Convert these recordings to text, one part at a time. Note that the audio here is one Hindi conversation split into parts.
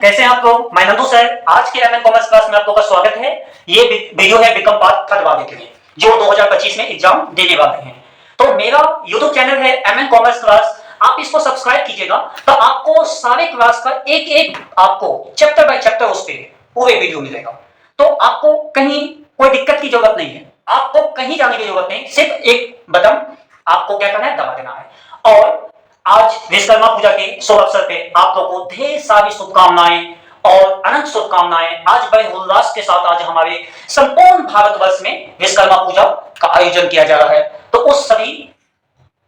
कैसे हैं आप लोग? मैं नंदू सर। आज के एमएन कॉमर्स क्लास में आप लोग का स्वागत है। ये वीडियो है बिकम पार्ट थर्ड वाले के लिए जो 2025 में एग्जाम देने वाले हैं। तो मेरा यूट्यूब चैनल है एमएन कॉमर्स क्लास, आप इसको सब्सक्राइब कीजिएगा तो आपको सारे क्लास का एक एक आपको चैप्टर बाय चैप्टर उस पर पूरे वीडियो मिलेगा। तो आपको कहीं कोई दिक्कत की जरूरत नहीं है, आपको कहीं जाने की जरूरत नहीं, सिर्फ एक बटन आपको क्या करना है, दबा देना है। और आज विश्वकर्मा पूजा के शुभ अवसर पे आप लोगों को ढेर सारी शुभकामनाएं और अनंत शुभकामनाएं। आज बड़े उल्लास के साथ आज हमारे संपूर्ण भारतवर्ष में विश्वकर्मा पूजा का आयोजन किया जा रहा है। तो उस सभी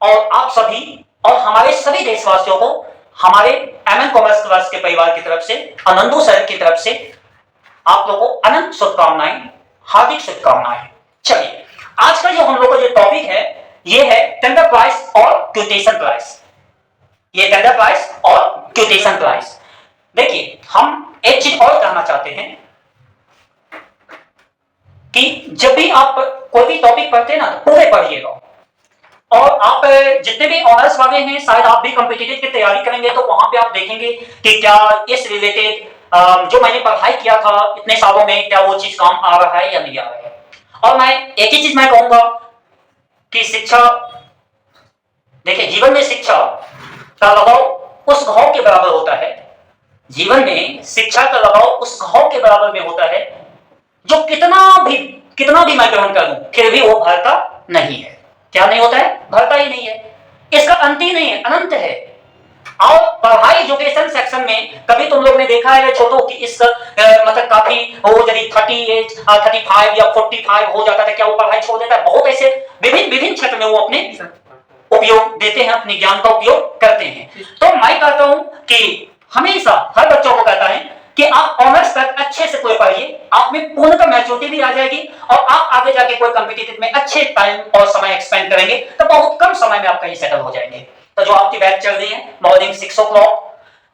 और आप सभी और हमारे सभी देशवासियों को हमारे एमएन कॉमर्स क्लास के परिवार की तरफ से, आनंदू सर की तरफ से आप लोगों को अनंत शुभकामनाएं, हार्दिक शुभकामनाएं। चलिए, आज का जो हम लोग का जो टॉपिक है ये है टेंडर प्राइस और क्विटेशन प्राइस। ये टेंडर प्राइस और क्विटेशन प्राइस। देखिए, हम एक चीज और कहना चाहते हैं कि जब भी आप कोई भी टॉपिक पढ़ते हैं ना तो पूरे पढ़िएगा। और आप जितने भी ऑनर्स वाले हैं, शायद आप भी कॉम्पिटिटिव की तैयारी करेंगे तो वहां पे आप देखेंगे कि क्या इस रिलेटेड जो मैंने पढ़ाई किया था इतने सालों में, क्या वो चीज काम आ रहा है या नहीं आ रहा है। और मैं एक ही चीज मैं कहूंगा कि शिक्षा, देखिए जीवन में शिक्षा का लगाव उस घाव के बराबर होता है। जीवन में शिक्षा का लगाव उस घाव के बराबर में होता है जो कितना भी मैं ग्रहण कर लूं फिर भी वो भरता नहीं है। क्या नहीं होता है? भरता ही नहीं है। इसका अंत ही नहीं है, अनंत है। और पढ़ाई एजुकेशन सेक्शन में कभी तुम लोग ने देखा है छोटो कि इस मतलब काफी वो यदि 30 35 या 45 हो जाता था, क्या वो पढ़ाई छोड़ देता है? बहुत ऐसे विभिन्न क्षेत्र में वो अपने उपयोग देते हैं, अपने ज्ञान का उपयोग करते हैं। तो मैं कहता हूं कि हमेशा हर बच्चों को कहता है कि आप ऑनर्स तक अच्छे से कोई पढ़िए, आप में पूर्णतः मैच्योरिटी भी आ जाएगी और आप आगे जाके कोई कॉम्पिटिटिव में अच्छे टाइम और समय एक्सपेंड करेंगे तो बहुत कम समय में आप कहीं सेटल हो जाएंगे। तो जो आपकी बैच चल रही है मॉर्निंग 6 o'clock,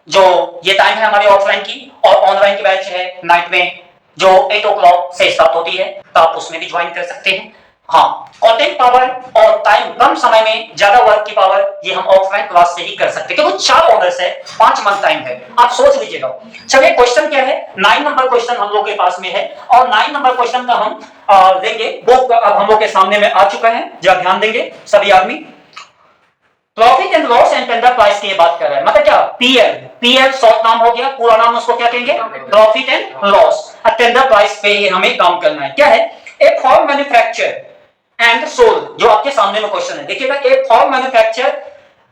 जो ये टाइम है हमारी ऑफलाइन की, और ऑनलाइन की बैच है नाइट में जो 8 o'clock से स्टार्ट होती है, तो आप उसमें भी ज्वाइन कर सकते हैं। हाँ, कंटेंट पावर और टाइम, कम समय में ज्यादा वर्क की पावर, ये हम ऑफलाइन क्लास से ही कर सकते हैं क्योंकि 4 ऑनर्स है, 5 मंथ टाइम है, आप सोच लीजिएगा। चलिए, क्वेश्चन क्या है? 9 नंबर क्वेश्चन हम लोग के पास में है और 9 नंबर क्वेश्चन का हम देंगे। वो अब हम लोग के सामने में आ चुका है, जरा ध्यान देंगे सभी आदमी। Profit and loss and tender price की बात कर रहा है, मतलब क्या? पीएल शॉर्ट नाम हो गया, पूरा नाम उसको क्या कहेंगे? Profit and loss. Tender price पे ही हमें काम करना है। क्या है? A for manufacture and sold, जो आपके सामने में क्वेश्चन है, देखिएगा। A for manufacture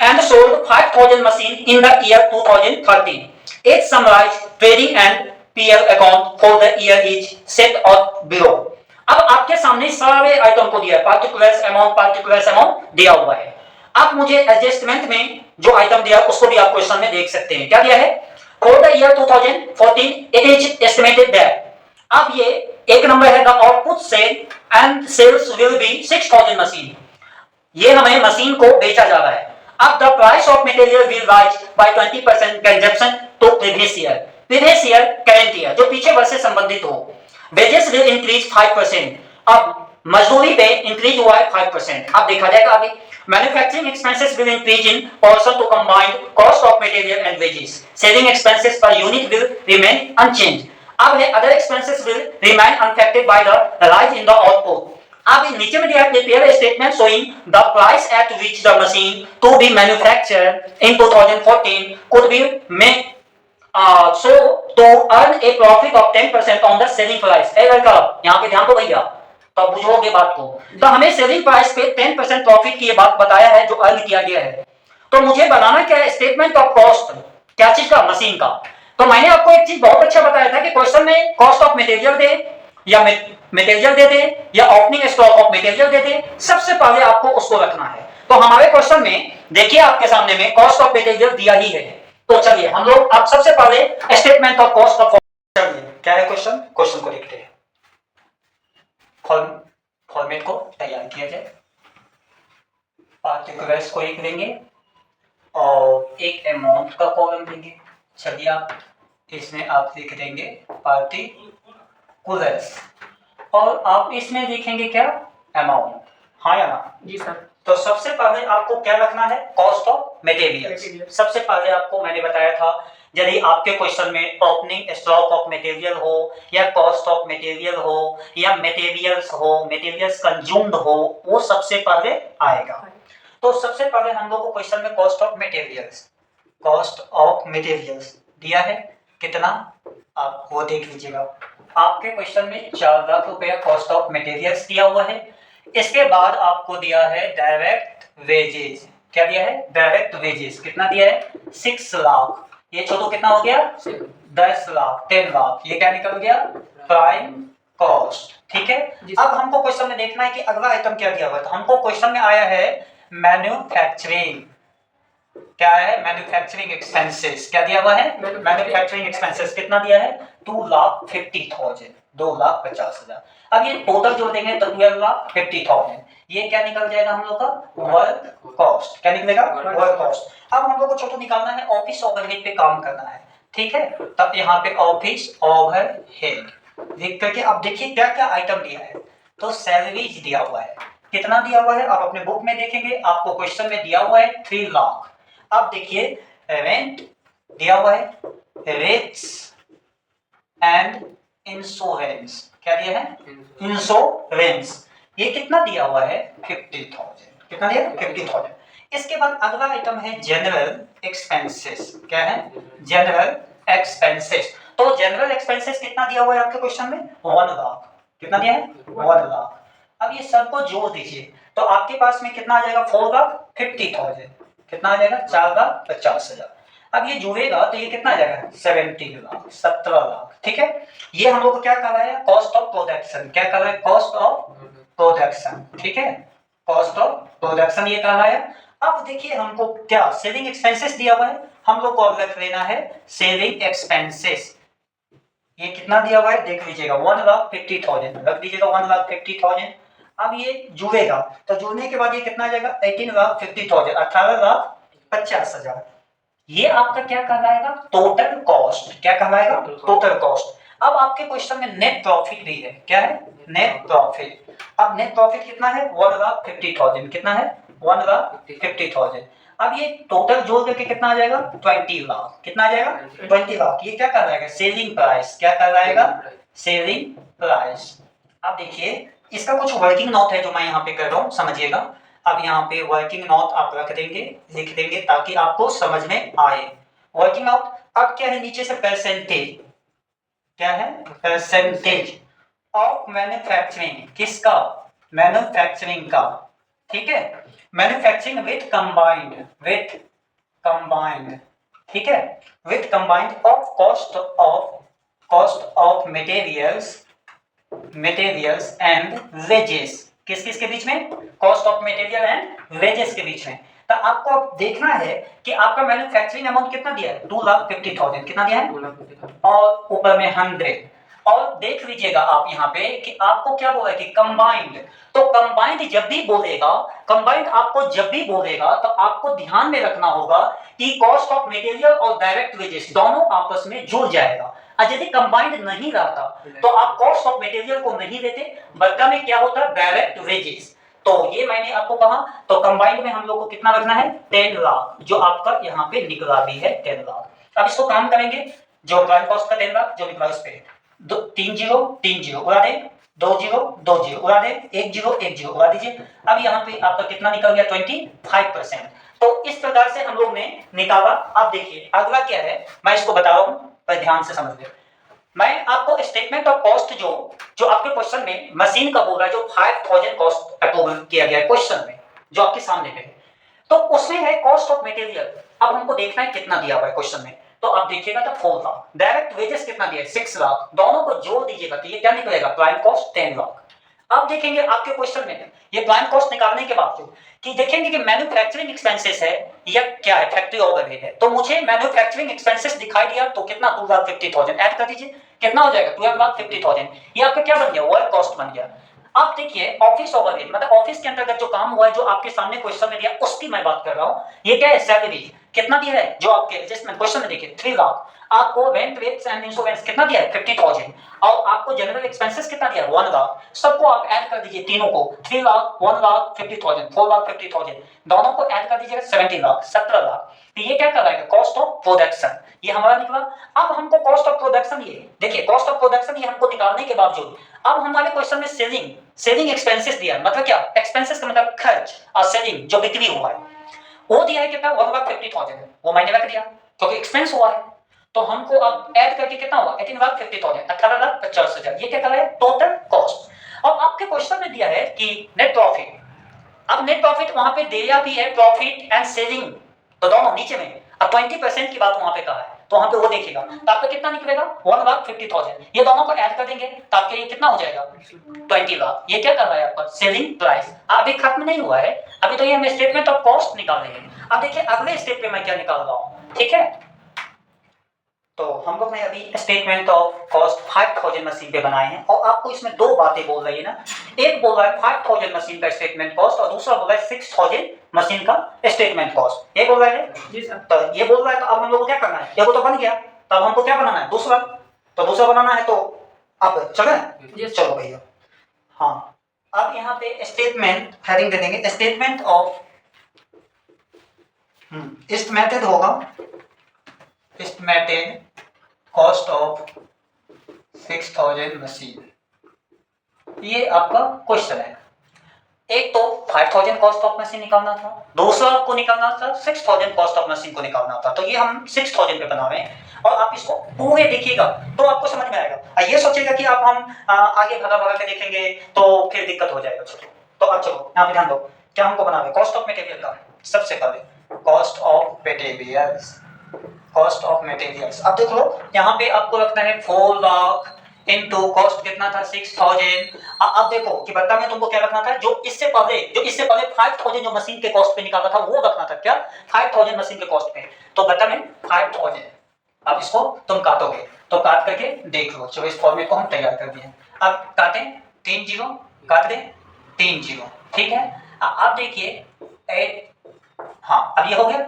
and sold 5000 machine in the year 2013. It summarized trading and PL account for the year is set out below. अब आपके सामने सारे आइटम को दिया है, पार्टिकुलर्स अमाउंट दिया हुआ है। आप मुझे एडजस्टमेंट में जो आइटम दिया उसको भी आप क्वेश्चन में देख सकते हैं। क्या दिया है? For the year 2014 it is estimated that, अब ये एक नंबर है, the output sale and sales will be 6000 machine. ये हमें मशीन को बेचा जा रहा है। अब the price of material will rise by 20% consumption to previous year current year, जो पीछे वर्ष से संबंधित हो। वेजेस विल इंक्रीज 5%, अब मजदूरी पे इंक्रीज हुआ है 5%। अब देखा जाएगा आगे। Manufacturing expenses will increase in person to combined cost of material and wages. Selling expenses per unit will remain unchange. अब है other expenses will remain unaffected by the rise in the output. अब नीचे में दिया है prepare statement showing the price at which the machine to be manufactured in 2014 could be made so to earn a profit of 10% on the selling price. ए लड़का, यहाँ पे ध्यान दो भैया, तो बुझोगे बात को। तो हमें सेलिंग प्राइस पे 10% प्रॉफिट की ये बात बताया है जो अर्न किया गया है। तो मुझे बनाना क्या है? Statement of cost. क्या चीज का? मशीन का। तो मैंने आपको एक चीज बहुत अच्छा बताया था कि क्वेश्चन में कॉस्ट ऑफ मटेरियल दे या मटेरियल दे दे या ओपनिंग स्टॉक ऑफ मटेरियल दे दे, सबसे पहले आपको उसको रखना है। तो हमारे क्वेश्चन में देखिए आपके सामने में कॉस्ट ऑफ मटेरियल दिया ही है। तो चलिए हम लोग अब सबसे पहले स्टेटमेंट ऑफ कॉस्ट ऑफ, क्या है क्वेश्चन को लिखते हैं, फॉर्मेट को तैयार किया जाए। पार्टिकुलर्स को एक लेंगे और एक अमाउंट का कॉलम देंगे। चलिए आप इसमें आप लिख देंगे पार्टिकुलर्स और आप इसमें लिखेंगे क्या? अमाउंट। हाँ या ना? जी सर। तो सबसे पहले आपको क्या रखना है? Cost of material. सबसे पहले आपको मैंने बताया था यदि आपके क्वेश्चन में ओपनिंग स्टॉक ऑफ मटेरियल हो या कॉस्ट ऑफ मटेरियल हो या मटेरियल्स हो, मटेरियल्स कंज्यूम्ड हो, वो सबसे पहले आएगा। तो सबसे पहले हम लोग को क्वेश्चन में कॉस्ट ऑफ मटेरियल्स दिया है कितना, आप वो देख लीजिएगा। आपके क्वेश्चन में 4 लाख रुपया कॉस्ट ऑफ मटेरियल्स दिया हुआ है। इसके बाद आपको दिया है डायरेक्ट वेजेस। क्या दिया है? Direct wages. कितना दिया है? 6 लाख। ये छोटो कितना हो गया? 10 लाख, 10 लाख। ये क्या निकल गया? Prime cost. ठीक है। अब हमको क्वेश्चन में देखना है कि अगला आइटम क्या दिया हुआ है। तो हमको क्वेश्चन में आया है मैन्युफैक्चरिंग। क्या है? Manufacturing expenses. क्या दिया हुआ है? Manufacturing expenses. कितना दिया है? 2,50,000, 2,50,000। अब ये टोटल जोड़ देंगे तो 12,50,000। ये क्या निकल जाएगा हम लोग का? Work cost. क्या निकलेगा? Work cost. अब हम लोग को छोटो निकालना है ऑफिस ओवरहेड पे काम करना है। ठीक है। तब यहाँ पे ऑफिस ओवरहेड लिख करके अब देखिए क्या क्या आइटम दिया है। तो सैलरीज दिया हुआ है। कितना दिया हुआ है? आप अपने बुक में देखेंगे, आपको क्वेश्चन में दिया हुआ है 3 लाख। अब देखिए रेंट दिया हुआ है, रेट्स एंड इंश्योरेंस। क्या दिया है? इंश्योरेंस। ये कितना दिया हुआ है? 50,000। कितना दिया? 50,000। इसके बाद अगला आइटम है जनरल एक्सपेंसेस। क्या है? General expenses. तो जनरल एक्सपेंसेस कितना दिया हुआ है आपके क्वेश्चन में? 1 लाख। कितना दिया है? 1 लाख। अब ये सबको जोड़ दीजिए तो आपके पास में कितना आ जाएगा? 4,50,000। कितना आ जाएगा? 4,50,000। अब ये जुड़ेगा तो ये कितना आ जाएगा? 17 लाख, 17 लाख। ठीक है। ये हम लोग को क्या कर रहा है? Cost of production. क्या कर रहा है? Cost of production. ठीक है। कॉस्ट ऑफ प्रोडक्शन ये कर रहा है। अब देखिए हमको क्या सेविंग एक्सपेंसेस दिया हुआ है, हम लोग को रख लेना है सेविंग एक्सपेंसेस। ये कितना दिया हुआ है देख लीजिएगा, 1,50,000 रख दीजिएगा, 1,50,000। अब ये जुड़ेगा तो जुड़ने के बाद ये कितना आ जाएगा? 18,50,000, 18,50,000। ये आपका क्या कहलाएगा? Total cost. क्या कहलाएगा? Total cost. अब आपके क्वेश्चन में नेट प्रॉफिट भी है। क्या है? Net profit. अब नेट प्रॉफिट कितना है? 1,50,000। कितना है? 1,50,000। अब ये टोटल जोड़ करके कितना आ जाएगा? 20 लाख। कितना आ जाएगा? 20 लाख। ये क्या कहलाएगा? Selling price. क्या कहलाएगा? Selling price. अब देखिए इसका कुछ वर्किंग नोट है जो मैं यहाँ पे कर रहा हूँ, समझिएगा। अब यहाँ पे वर्किंग नोट आप रख देंगे, लिख देंगे ताकि आपको समझ में आए। वर्किंग नोट अब क्या है? नीचे से परसेंटेज। क्या है? Percentage of manufacturing. किसका? मैन्युफैक्चरिंग का। ठीक है। Manufacturing with combined. ठीक है। With combined of cost of materials and wages. किस किस के बीच में? Cost of material and wages के बीच में। तो आपको अब देखना है कि आपका मैन्युफैक्चरिंग अमाउंट कितना दिया है? 2,50,000। कितना दिया है? और ऊपर में 100। और देख लीजिएगा आप यहाँ पे कि आपको क्या बोला है कि कंबाइंड। तो कंबाइंड जब भी बोलेगा, कंबाइंड आपको जब भी बोलेगा तो आपको ध्यान में रखना होगा कि कॉस्ट ऑफ मटेरियल और डायरेक्ट वेजेस दोनों आपस में जुड़ जाएगा। और यदि कंबाइंड नहीं रहता तो आप कॉस्ट ऑफ मटेरियल को नहीं लेते, बल्कि में क्या होता है? Direct wages. तो ये मैंने आपको कहा। तो कंबाइंड में हम लोग को कितना रखना है? 10 लाख, जो आपका यहाँ पे निकला भी है 10 लाख। अब इसको काम करेंगे, जो प्राइम कॉस्ट का 10 लाख जो निकला उस पे 3 0 3 0 उड़ा दे, 2 0 2 0 उड़ा दे, 1 0 1 0 उड़ा दीजिए। अब यहाँ पे आपका कितना निकल गया? 25%। तो इस प्रकार से हम लोग ने निकाला। अब देखिए अगला क्या है, मैं इसको बता रहा हूँ, पर ध्यान से समझ ले। मैं आपको स्टेटमेंट ऑफ कॉस्ट जो आपके क्वेश्चन में मशीन का बोल रहा है, जो 5,000 कॉस्ट अप्रूवल किया गया है क्वेश्चन में, जो आपके सामने है, तो उसमें है कॉस्ट ऑफ मटेरियल। अब हमको देखना है कितना दिया हुआ है क्वेश्चन में। तो आप देखिएगा तो 4 लाख। डायरेक्ट वेजेस कितना दिया है? 6 लाख। दोनों को जोड़ दीजिएगा तो ये क्या निकलेगा? Prime cost 10 lakh. अब देखेंगे आपके क्वेश्चन में ये प्राइम कॉस्ट निकालने के बाद कि देखेंगे कि मैन्युफैक्चरिंग एक्सपेंसेस है या क्या है? फैक्ट्री ओवरहेड है। तो मुझे मैन्युफैक्चरिंग एक्सपेंसेस दिखाई दिया तो कितना? 2,50,000 ऐड कर दीजिए। कितना हो जाएगा? 12,50,000। ये आपका क्या बन गया? वर्क कॉस्ट बन गया। अब देखिए ऑफिस ओवरहेड, मतलब ऑफिस के अंतर्गत जो काम हुआ है, जो आपके सामने क्वेश्चन में दिया उसकी मैं बात कर रहा हूं। ये क्या है? सैलरी। कितना दिया है? जो आपके एडजस्टमेंट क्वेश्चन में देखिए 3 लाख। आपको रेंट वेट्स एंड इंश्योरेंस कितना दिया है 50,000 और आपको जनरल एक्सपेंसेस कितना दिया है 1 लाख। सबको आप ऐड कर दीजिए तीनों को 3 लाख 1 लाख 50,000 4 लाख 50,000 दोनों को ऐड कर दीजिएगा 70 लाख 17 लाख। तो ये क्या कर रहा है कॉस्ट ऑफ प्रोडक्शन ये हमारा निकला। अब हमको कॉस्ट ऑफ प्रोडक्शन ये देखिए कॉस्ट ऑफ प्रोडक्शन ये हमको निकालने के बावजूद अब हमारे क्वेश्चन में सेलिंग एक्सपेंसेस दिया है मतलब क्या एक्सपेंसेस का मतलब खर्च और सेलिंग जो बिक्री हुआ है वो दिया है कितना 1,50,000 वो मैंने रख दिया क्योंकि एक्सपेंस हुआ है। तो हमको अब ऐड करके कितना हुआ 18,50,000 18,50,000 ये क्या कर रहा है टोटल कॉस्ट। और आपके क्वेश्चन में दिया है कि नेट प्रॉफिट। अब नेट प्रॉफिट वहां पे दिया भी है प्रॉफिट एंड सेलिंग तो दोनों नीचे में अब 20% की बात वहां पे कहा है तो वहां पे वो देखिएगा तो आपका कितना निकलेगा 1,50,000 ये दोनों को ऐड कर देंगे तो आपके ये कितना हो जाएगा 20 लाख। ये क्या कर रहा है आपका सेलिंग प्राइस अभी खत्म नहीं हुआ है अभी तो ये हम स्टेटमेंट ऑफ कॉस्ट निकाल रहे हैं। अब देखिए अगले स्टेप पे मैं क्या निकाल रहा हूं ठीक है। तो हम लोग ने अभी स्टेटमेंट ऑफ कॉस्ट 5,000 मशीन पे बनाए हैं और आपको इसमें दो बातें बोल रही है ना एक बोल रहा है 5,000 मशीन का स्टेटमेंट कॉस्ट और दूसरा बोल रहा है 6,000 मशीन का स्टेटमेंट कॉस्ट। ये बोल रहा है जी सर तो ये बोल रहा है तो अब हम लोग को क्या करना है ये तो बन गया तब हमको क्या बनाना है दूसरा तो दूसरा बनाना है तो अब चले चलो भैया। हाँ अब यहाँ पे स्टेटमेंट हेडिंग दे देंगे स्टेटमेंट ऑफ एस्टिमेटेड होगा एस्टिमेटेड कॉस्ट ऑफ 6,000 मशीन। ये आपका क्वेश्चन है एक तो 5,000 कॉस्ट ऑफ मशीन निकालना था दूसरा आपको निकालना था 6,000 कॉस्ट ऑफ मशीन को निकालना था तो ये हम 6,000 पे बना रहे हैं और आप इसको पूरे देखिएगा तो आपको समझ में आएगा। ये सोचेगा कि आप हम आगे भगा भगा के देखेंगे तो फिर दिक्कत हो जाएगा। चलो तो अब चलो यहाँ पे ध्यान दो क्या हमको बना रहे कॉस्ट ऑफ मटेरियल का सबसे पहले cost of materials cost of materials. अब देख लो यहाँ पे आपको रखना है 4 लाख इनटू कॉस्ट कितना था 6,000। अब देखो कि बता मैं तुमको क्या रखना था जो इससे पहले 5,000 जो मशीन के कॉस्ट पे निकाला था वो रखना था क्या 5,000 मशीन के कॉस्ट पे तो बता मैं 5,000। अब इसको तुम काटोगे तो काट करके देख लो चलो इस फॉर्मेट को हम तैयार कर दिए। अब काटें 3 जीरो काट दें 3 जीरो ठीक है। अब देखिए हाँ अब ये हो गया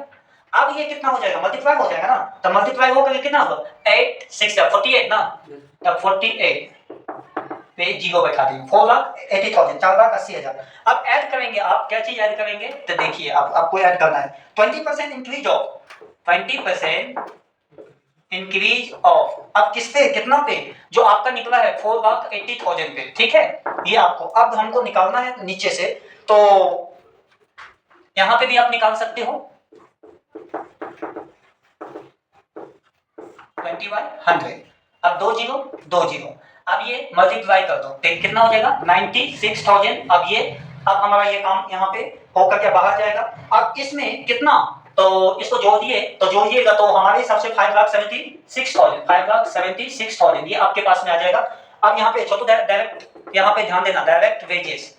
अब ये कितना हो जाएगा मल्टीप्लाई हो जाएगा ना तो मल्टीप्लाई होकर कितना होगा 8 6 48 ना तब 48 पे जीरो बैठा देंगे 4,80,000 4,80,000। अब ऐड करेंगे आप क्या चीज ऐड करेंगे तो देखिए अब आपको ऐड करना है 20% इंक्रीज ऑफ 20% इंक्रीज ऑफ अब किस पे कितना पे जो आपका निकला है 4,80,000 पे ठीक है। ये आपको अब हमको निकालना है नीचे से तो यहां पे भी आप निकाल सकते हो 20/100। अब 2 जीरो अब ये मल्टीप्लाई कर दो तो कितना हो जाएगा 96,000। अब हमारा ये काम यहाँ पे होकर के बाहर जाएगा। अब इसमें कितना तो इसको जोड़िएगा तो हमारे हिसाब से 5,76,000 ये आपके पास में आ जाएगा। अब यहाँ पे छोटो डायरेक्ट यहाँ पे ध्यान देना डायरेक्ट वेजेस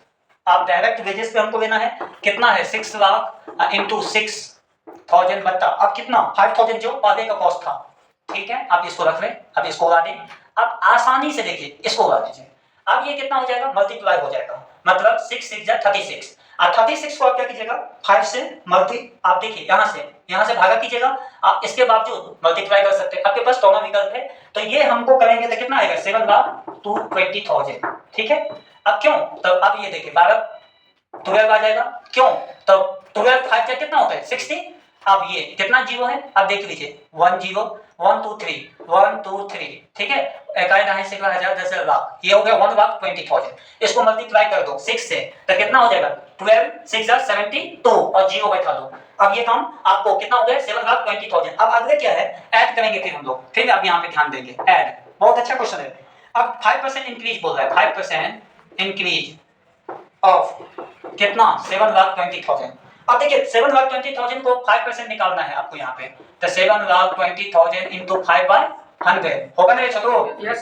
अब डायरेक्ट वेजेस पे हमको लेना है कितना है 6 लाख इंटू 6,000 बट्टा अब कितना 5,000 जो पहले का कॉस्ट था ठीक है। अब इसको रख लें अब इसको उड़ा दें। अब आसानी से देखिए इसको उड़ा दीजिए अब ये कितना हो जाएगा मल्टीप्लाई हो जाएगा मतलब 6 6 जा 36 और 36 को आप क्या कीजिएगा 5 से आप देखिए यहाँ से भागा कीजिएगा आप इसके बावजूद मल्टीप्लाई कर सकते हैं आपके पास दोनों विकल्प है। तो ये हमको करेंगे तो कितना आएगा 7,20,000 ठीक है। अब क्यों तो अब ये देखिए 12 आ जाएगा क्यों तो 12 5 का कितना होता है 60। अब ये कितना जीरो है अब देख लीजिए 1 0 1 2 3 1 2 3 ठीक है 1,10,000 लाख ये हो गया 1,20,000। इसको मल्टीप्लाई कर दो 6 से तो कितना हो जाएगा 12 6 72 और जीरो बैठा दो। अब ये काम आपको कितना हो गया 7,20,000। अब अगले क्या है ऐड करेंगे फिर हम लोग फिर आप यहाँ पे ध्यान देंगे ऐड बहुत अच्छा क्वेश्चन है। अब 5% इंक्रीज बोल रहा है 5% इंक्रीज ऑफ कितना 7,20,000। अब देखिए 7,20,000 को 5% निकालना है आपको यहाँ पे तो 7,20,000 इंटू 5/100 होगा ना छोटो।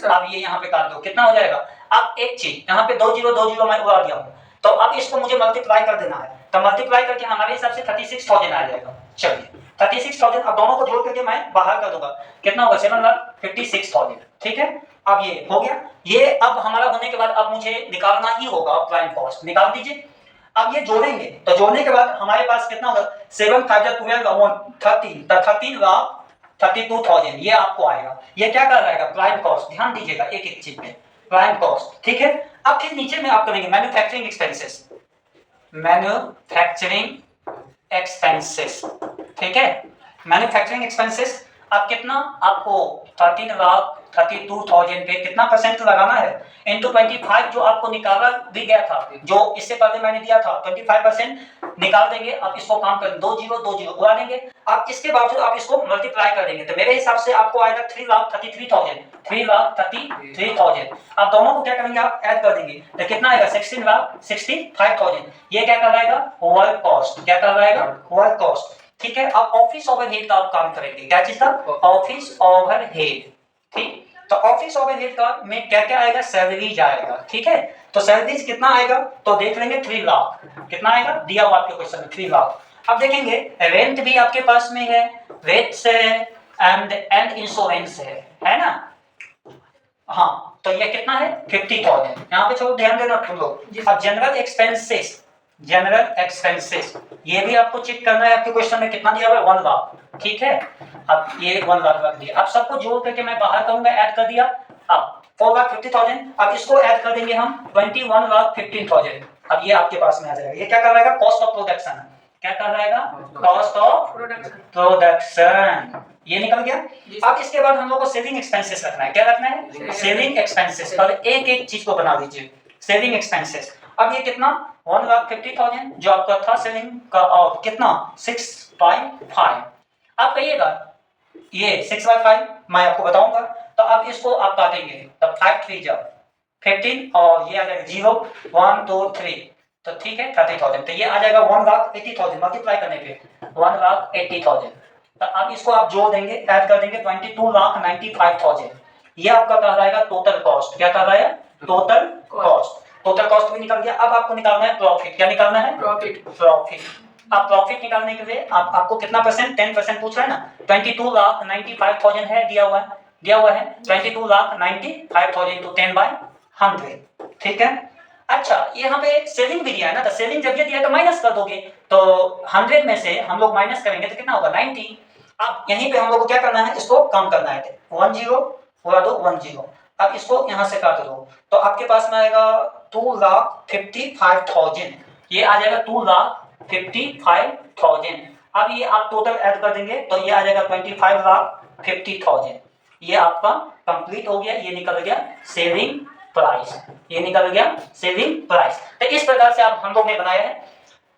अब ये यहाँ पे काट दो कितना हो जाएगा। अब एक चीज यहाँ पे 2 जीरो मैं उड़ा दिया हूँ तो अब इसको मुझे मल्टीप्लाई कर देना है तो मल्टीप्लाई करके हमारे हिसाब से 36,000 आ जाएगा। चलिए 36,000 अब दोनों को जोड़ करके मैं बाहर कर दूंगा कितना होगा 7,56,000 ठीक है। अब ये हो गया ये अब हमारा होने के बाद अब मुझे निकालना ही होगा प्राइम कॉस्ट निकाल दीजिए। अब ये जोड़ेंगे तो जोड़ने के बाद हमारे पास कितना होगा 7 5 12 13 13 लाख 32,000 ये आपको आएगा। ये क्या कर रहेगा? Prime cost. ध्यान दीजिएगा एक एक चीज में, प्राइम कॉस्ट, ठीक है। अब फिर नीचे में आप करेंगे मैन्युफैक्चरिंग एक्सपेंसेस, मैन्युफैक्चरिंग एक्सपेंसेस, ठीक है। मैन्युफैक्चरिंग एक्सपेंसेस अब कितना आपको 13,32,000 पे कितना परसेंट लगाना है? इनटू 25 जो आपको निकाला भी गया था, जो इससे पहले मैंने दिया था 25% निकाल देंगे। अब इसको काम कर 2 जीरो उड़ा देंगे। अब इसके बावजूद आप इसको मल्टीप्लाई कर देंगे तो मेरे हिसाब से आपको आएगा 3,33,000, 3,33,000। अब दोनों को क्या करेंगे? आप ऐड कर देंगे तो कितना आएगा? 16,65,000। ये क्या कहलाएगा? Work cost. क्या कहलाएगा? वर्क कॉस्ट, ठीक है। अब ऑफिस ओवरहेड का आप काम करेंगे। क्या चीज का? ऑफिस ओवरहेड, ठीक। तो ऑफिस ओवरहेड का में क्या क्या आएगा? सैलरी जाएगा, ठीक है। तो सैलरीज कितना आएगा तो देख लेंगे 3 लाख। कितना आएगा? दिया हुआ आपके क्वेश्चन में 3 लाख। अब देखेंगे रेंट भी आपके पास में है, रेट्स है एंड इंश्योरेंस है ना। हाँ, तो ये कितना है? 50,000। यहाँ पे थोड़ा ध्यान देना तुम लोग। अब जनरल एक्सपेंसेस ये भी आपको चेक करना है। आपके क्वेश्चन में कितना दिया हुआ है? 1 लाख, ठीक है। अब ये 1 लाख रख दिया। अब सबको जोड़ करके मैं बाहर करूंगा, ऐड कर दिया। अब 4,50,000। अब इसको ऐड कर देंगे हम 21,15,000। अब ये आपके पास में आ जाएगा। ये क्या कर रहेगा? Cost of production. क्या कर रहेगा? Cost of production. ये निकल गया। अब इसके बाद हम लोग को सेविंग एक्सपेंसेस रखना है। क्या रखना है? Saving expenses. और एक एक चीज को बना दीजिए। सेविंग एक्सपेंसेस अब ये कितना? 1,50,000 जो आपका था सेविंग का, और कितना? 6/5। आप कहिएगा ये 6/5 मैं आपको बताऊंगा। तो अब इसको आप काटेंगे तब 5 3 जा 15 और ये आ जाएगा 0 1 2 3 तो ठीक है 30,000। तो ये आ जाएगा 1,80,000 मल्टीप्लाई करने पे 1,80,000। तो अब इसको आप जोड़ देंगे, ऐड कर देंगे 22,95,000। ये आपका कहलाएगा टोटल कॉस्ट। क्या कहलाएगा? Total cost. टोटल कॉस्ट भी निकल गया। अब आपको निकालना है प्रॉफिट। क्या निकालना है? प्रॉफिट। अब प्रॉफिट निकालने के लिए आपको कितना परसेंट? 10% पूछ रहा है ना। 22,95,000 है, दिया हुआ है 22,95,000 तो 10/100, ठीक है। अच्छा, यहाँ पे सेविंग भी दिया है ना, तो सेविंग जब ये दिया है तो माइनस कर दोगे। तो 100 में से हम लोग माइनस करेंगे तो कितना होगा? 90। अब यहीं पे हम लोग को क्या करना है? इसको कम करना है। 10 पूरा दो 10। अब इसको यहाँ से काट दो तो आपके पास में आएगा 2,55,000। ये आ जाएगा 2,55,000। अब ये आप टोटल ऐड कर देंगे तो ये आ जाएगा 25,50,000। ये आपका कंप्लीट हो गया। ये निकल गया सेविंग प्राइस। ये निकल गया सेविंग प्राइस। तो इस प्रकार से आप हम लोग ने बनाया है।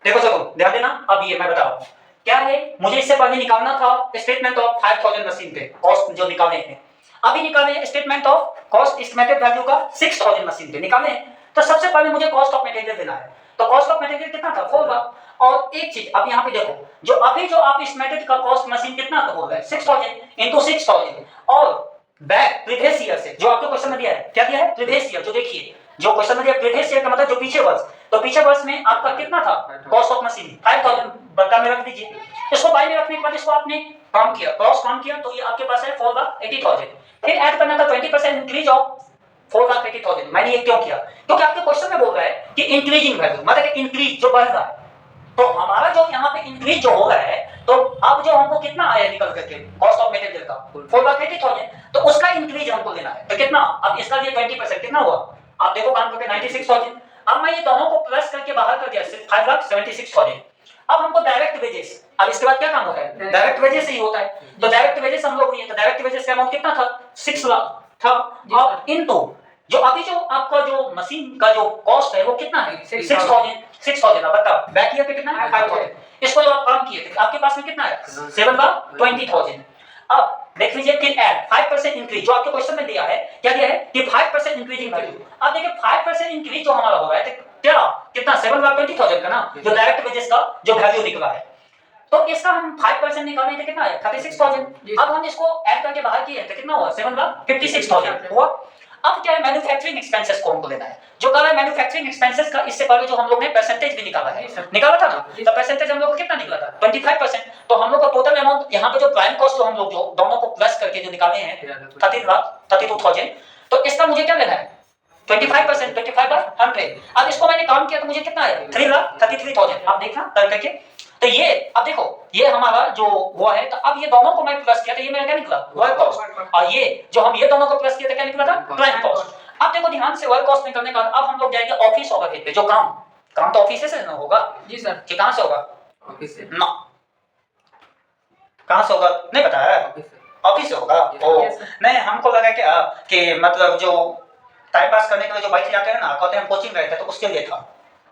देखो ध्यान देना। अब ये मैं बताऊं क्या है, मुझे इससे पहले निकालना था स्टेटमेंट ऑफ 5,000 मशीन पे कॉस्ट जो निकालने थे। अभी निकाले statement of cost estimated value का 6,000 मशीन पे निकाले। तो सबसे पहले मुझे कॉस्ट ऑफ मटेरियल देना है। तो कॉस्ट ऑफ मटेरियल कितना था? 4 लाख। और एक चीज अब यहाँ पे देखो, जो अभी जो आप एस्टिमेटेड का कॉस्ट मशीन कितना का बोल रहा है? 6,000 इंटू 6,000 और बैक प्रीवियस ईयर से जो आपके क्वेश्चन में दिया है। क्या दिया है? Previous year. जो देखिए जो क्वेश्चन में दिया प्रीवियस ईयर का मतलब जो पीछे वर्ष। तो पीछे वर्ष में आपका कितना था कॉस्ट ऑफ मशीन? 5,000 बता में रख दीजिए। इसको बाई में रखने के बाद इसको आपने काम किया, क्रॉस काम किया तो ये आपके पास है 4,80,000। फिर ऐड करना था 20% इंक्रीज ऑफ 4,80,000। मैंने ये क्यों किया? क्योंकि आपके क्वेश्चन में बोल रहा है कि इंक्रीजिंग वैल्यू मतलब कि इंक्रीज जो बढ़ रहा है। तो हमारा जो यहाँ पे इंक्रीज जो हो रहा है तो अब जो हमको कितना आया निकल करके कॉस्ट ऑफ मटेरियल का 4,80,000 तो उसका इंक्रीज हमको लेना है। तो कितना? अब इसका ये 20% कितना हुआ? आप देखो काम करके 96,000। अब मैं ये दोनों को प्लस करके बाहर कर दिया 5,76,000। अब हमको डायरेक्ट वेजेस। अब इसके बाद क्या काम होता है? डायरेक्ट वेजेस ही होता है। तो डायरेक्ट वेजेस हम लोग नहीं है तो डायरेक्ट वेजेस का अमाउंट कितना था? 6 लाख था। और इनटू जो अभी जो आपका जो मशीन का जो कॉस्ट है वो कितना है? 6,000। अब बताओ बैक ईयर पे कितना है? 5,000। इसको जो आप काम किए थे आपके पास में कितना है? 7,20,000। अब देख लीजिए फिर ऐड 5% इंक्रीज जो आपके क्वेश्चन में दिया है। क्या दिया है कि 5% इंक्रीजिंग वैल्यू। अब देखिए 5% इंक्रीज जो हमारा हो रहा है क्या कितना? 7,20,000 का ना जो डायरेक्ट वेजेस का जो वैल्यू निकला है। तो इसका हम 5% निकालने थे कितना है? 36,000। अब हम इसको ऐड करके बाहर किए तो कितना हुआ? 7,56,000 हुआ। अब क्या है? मैन्युफैक्चरिंग एक्सपेंसेस को हमको लेना है। जो कहा है मैन्युफैक्चरिंग एक्सपेंसेस का इससे पहले जो हम लोग ने परसेंटेज भी निकाला है, निकाला था ना। तो परसेंटेज हम लोग को कितना निकला था? 25%। तो हम लोग का टोटल अमाउंट यहाँ पे जो प्राइम कॉस्ट जो हम लोग जो दोनों को प्लस करके जो निकाले हैं 32,000। तो इसका मुझे क्या लेना है? 25%, 25/100। अब इसको मैंने काम किया तो मुझे कितना आया? 3,33,000। आप देखना कर करके तो ये अब देखो ये हमारा जो हुआ है, तो अब ये दोनों को मैं प्लस किया तो ये मेरा क्या निकला, वर्क कॉस्ट। और ये जो हम ये दोनों को प्लस किया तो क्या निकला था, प्लांट कॉस्ट। अब देखो ध्यान से, वर्क कॉस्ट निकलने का अब हम लोग जाएंगे ऑफिस ओवरहेड पे, जो काम काम तो ऑफिस से ना होगा जी सर। कि कहां से होगा, ऑफिस से ना कहां से होगा नहीं पता है, ऑफिस से होगा। ओ नहीं, हमको लगा कि मतलब जो टाइम पास करने के लिए जो बाइक जाते हैं ना, कहते हैं हम कोचिंग गए थे तो उसके लिए था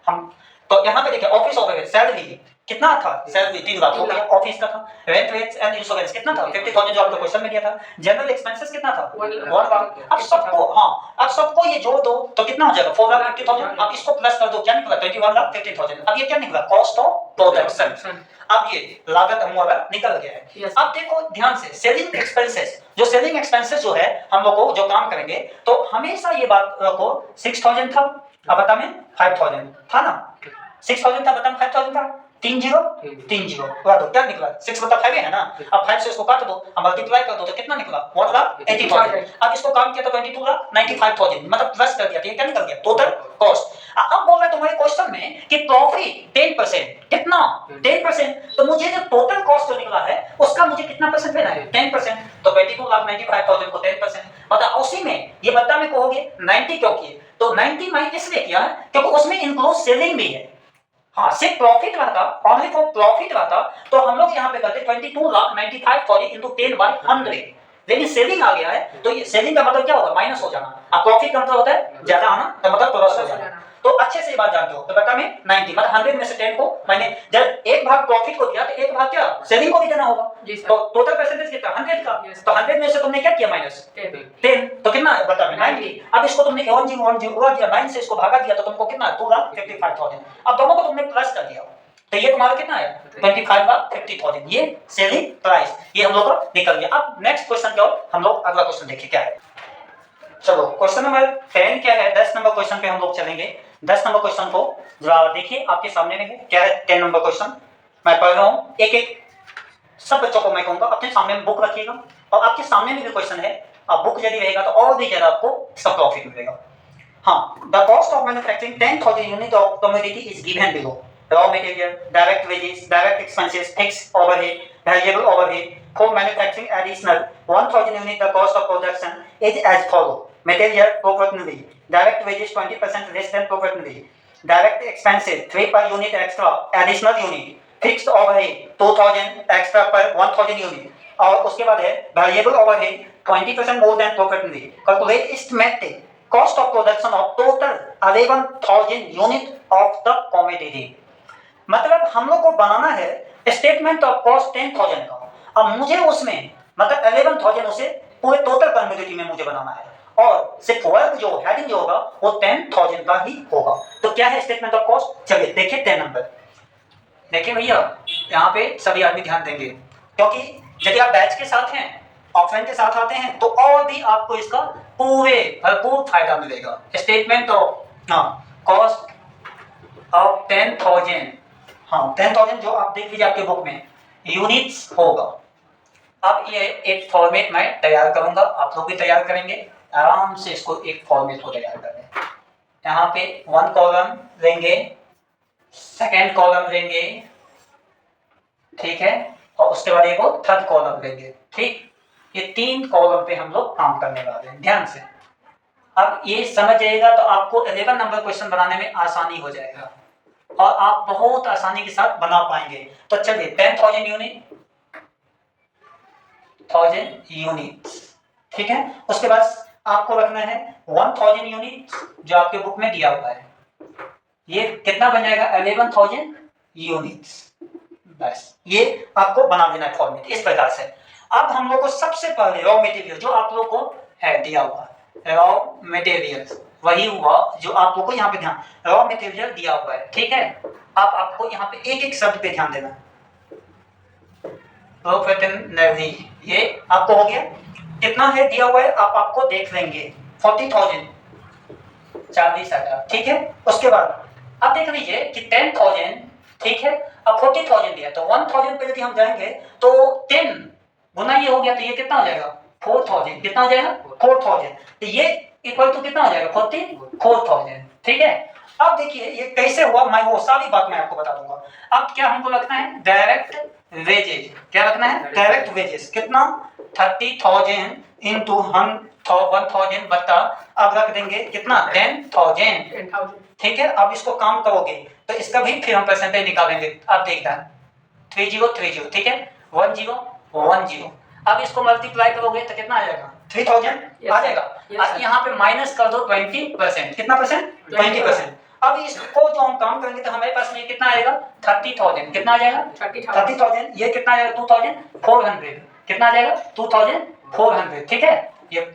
हम। तो यहाँ पे देखिए ऑफिस ओवरहेड सैलरी कितना था, सैलरी 3 लाख हो गया, ऑफिस का था। रेंट रेट्स एंड इंश्योरेंस कितना था, 50,000 जो आपको क्वेश्चन में दिया था। जनरल एक्सपेंसेस कितना था, 1 लाख। अब सबको अब सबको ये जोड़ दो तो कितना हो जाएगा, 4,50,000। अब इसको प्लस कर दो, क्या निकला, 21,50,000। अब ये क्या निकला, कॉस्ट ऑफ प्रोडक्शन। अब ये लागत हमारा निकल गया है। अब देखो ध्यान से, सेलिंग एक्सपेंसेस, जो सेलिंग एक्सपेंसेस जो है हम लोग को जो काम करेंगे तो हमेशा ये बात रखो, 6,000 था, अब बता में 5,000 था ना, 6,000 था, बता में 5,000 था, 30 तो क्या निकला, 6 बता 5 है ना। अब 5 से इसको काट दो, अब मल्टीप्लाई कर दो तो कितना निकला, 1,80,000। अब इसको काम किया तो 22,95,000, मतलब प्लस कर दिया तो ये क्या निकल गया, टोटल कॉस्ट। अब बोल रहे तुम्हारे क्वेश्चन में कि प्रॉफिट 10%, कितना 10%, तो मुझे जो टोटल कॉस्ट जो निकला है उसका मुझे कितना परसेंट लेना है, 10%। तो 22,95,000 को 10%, मतलब उसी में ये बता में कहोगे 90 क्यों किए, तो 90 मैं इसलिए किया क्योंकि उसमें इंक्लूड सेलिंग भी है। हाँ, सिर्फ प्रॉफिट रहता, ओनली फॉर प्रॉफिट रहता तो हम लोग यहाँ पे करते 22,95,000 into 10/100, लेकिन सेलिंग आ गया है तो ये सेलिंग का मतलब क्या होगा, माइनस हो जाना। अब प्रॉफिट का मतलब होता है ज्यादा आना, तो मतलब प्लस हो जाना। तो अच्छे से ये बात जानते हो, तो बता में 90 मतलब 100 में से 10 को मैंने जब एक भाग प्रॉफिट को दिया तो एक भाग क्या सेलिंग को भी देना होगा। तो टोटल परसेंटेज कितना, 100 का। तो 100 में से तुमने क्या किया, माइनस 10, तो कितना है बता में 90। अब इसको तुमने 10 हुआ दिया, 9 से इसको भागा दिया तो तुमको कितना, 2,55,000। अब दोनों को तुमने प्लस कर दिया तो ये तुम्हारा कितना है, 25,50,000, ये सेलिंग प्राइस, ये हम लोग का निकल गया। अब नेक्स्ट क्वेश्चन क्या हो, हम लोग अगला क्वेश्चन देखिए क्या है। चलो क्वेश्चन नंबर 10 क्या है, 10 नंबर क्वेश्चन पे हम लोग चलेंगे। 10 नंबर क्वेश्चन को जरा देखिए, आपके सामने में है क्या है 10 नंबर क्वेश्चन। मैं पढ़ रहा हूँ, एक एक सब बच्चों को मैं कहूँगा अपने सामने में बुक रखिएगा, और आपके सामने में भी क्वेश्चन है, अब बुक यदि रहेगा तो और भी ज्यादा आपको इसका प्रॉफिट मिलेगा। हाँ, the cost of manufacturing 10,000 unit of commodity is given below. Raw material, direct wages, direct expenses, fixed overhead, variable overhead. For manufacturing additional 1,000 unit, the cost of production is as follow. Material proportionally, direct wages 20% less than proportionally, direct expenses 3 per unit extra, additional unit, fixed overhead 2,000 extra per 1,000 unit, और उसके बाद है variable overhead 20% more than proportionally. Calculate estimated cost of production of total 11,000 unit of the commodity. मतलब हम लोग को बनाना है स्टेटमेंट ऑफ कॉस्ट 10,000 का, अब मुझे उसमें मतलब 11,000 उसे पूरे टोटल कमोडिटी में मुझे बनाना है, और सिर्फ वर्क जो हेडिंग जो होगा वो 10,000 का ही होगा। तो क्या है स्टेटमेंट ऑफ कॉस्ट, चलिए देखिए 10 नंबर। देखिए भैया यहाँ पे सभी आदमी ध्यान देंगे, क्योंकि यदि आप बैच के साथ हैं, ऑफलाइन के साथ आते हैं तो और भी आपको इसका पूरे भरपूर फायदा मिलेगा। स्टेटमेंट ऑफ कॉस्ट ऑफ 10,000, हाँ 10,000 जो आप देख लीजिए आपके बुक में यूनिट्स होगा। अब ये एक फॉर्मेट मैं तैयार करूंगा, आप लोग भी तैयार करेंगे, आराम से इसको एक फॉर्मेट को तैयार करें। यहाँ पे 1 कॉलम लेंगे, 2nd कॉलम लेंगे, ठीक है, और उसके बाद एक और 3rd कॉलम लेंगे, ठीक। ये 3 कॉलम पे हम लोग काम करने वाले हैं, ध्यान से। अब ये समझ जाइएगा तो आपको 11 नंबर क्वेश्चन बनाने में आसानी हो जाएगा और आप बहुत आसानी के साथ बना पाएंगे। तो चलिए 10,000 यूनिट, ठीक है। उसके बाद आपको रखना है 1,000 यूनिट जो आपके बुक में दिया हुआ है, ये कितना बन जाएगा 11,000 यूनिट्स, बस ये आपको बना देना है फॉर्मेट इस प्रकार से। अब हम लोग को सबसे पहले रॉ मटेरियल जो आप लोग को है दिया हुआ, रॉ मटेरियल वही हुआ जो आप लोग को यहाँ पे ध्यान, रॉ मटेरियल दिया हुआ है, ठीक है। अब आपको यहाँ पे एक एक शब्द पे ध्यान देना। प्रोफेशनली ये आपको हो गया, कितना है दिया हुआ है आप आपको देख लेंगे 40,000, 40,000, ठीक है। उसके बाद अब देख लीजिए कि 10,000, ठीक है, अब 40,000 दिया तो 1,000 पे यदि हम जाएंगे तो 10 गुना ये हो गया तो ये कितना हो जाएगा 4,000, कितना हो जाएगा 4,000, तो ये इक्वल टू कितना हो जाएगा 44,000, ठीक है। अब देखिए ये कैसे हुआ, मैं वो सारी बात मैं आपको बता दूंगा। अब क्या हमको रखना है, डायरेक्ट वेजेज। क्या रखना है, डायरेक्ट वेजेस। कितना, 30,000 इंटू 1000 बता, अब रख देंगे कितना, 10,000। ठीक है, अब इसको काम करोगे तो इसका भी फिर हम परसेंटेज निकालेंगे। अब देखना 3030, ठीक है, 1010। अब इसको मल्टीप्लाई करोगे तो कितना आ जाएगा, 3000 आ जाएगा। अब यहाँ पे माइनस कर दो 20%। कितना परसेंट, 20%। अब इसको जो हम काम करेंगे तो हमारे पास में कितना आएगा, 30,000। कितना आ जाएगा, 30,000। ये कितना आ जाएगा, 2400। कितना आ जाएगा, 2400। ठीक है, ये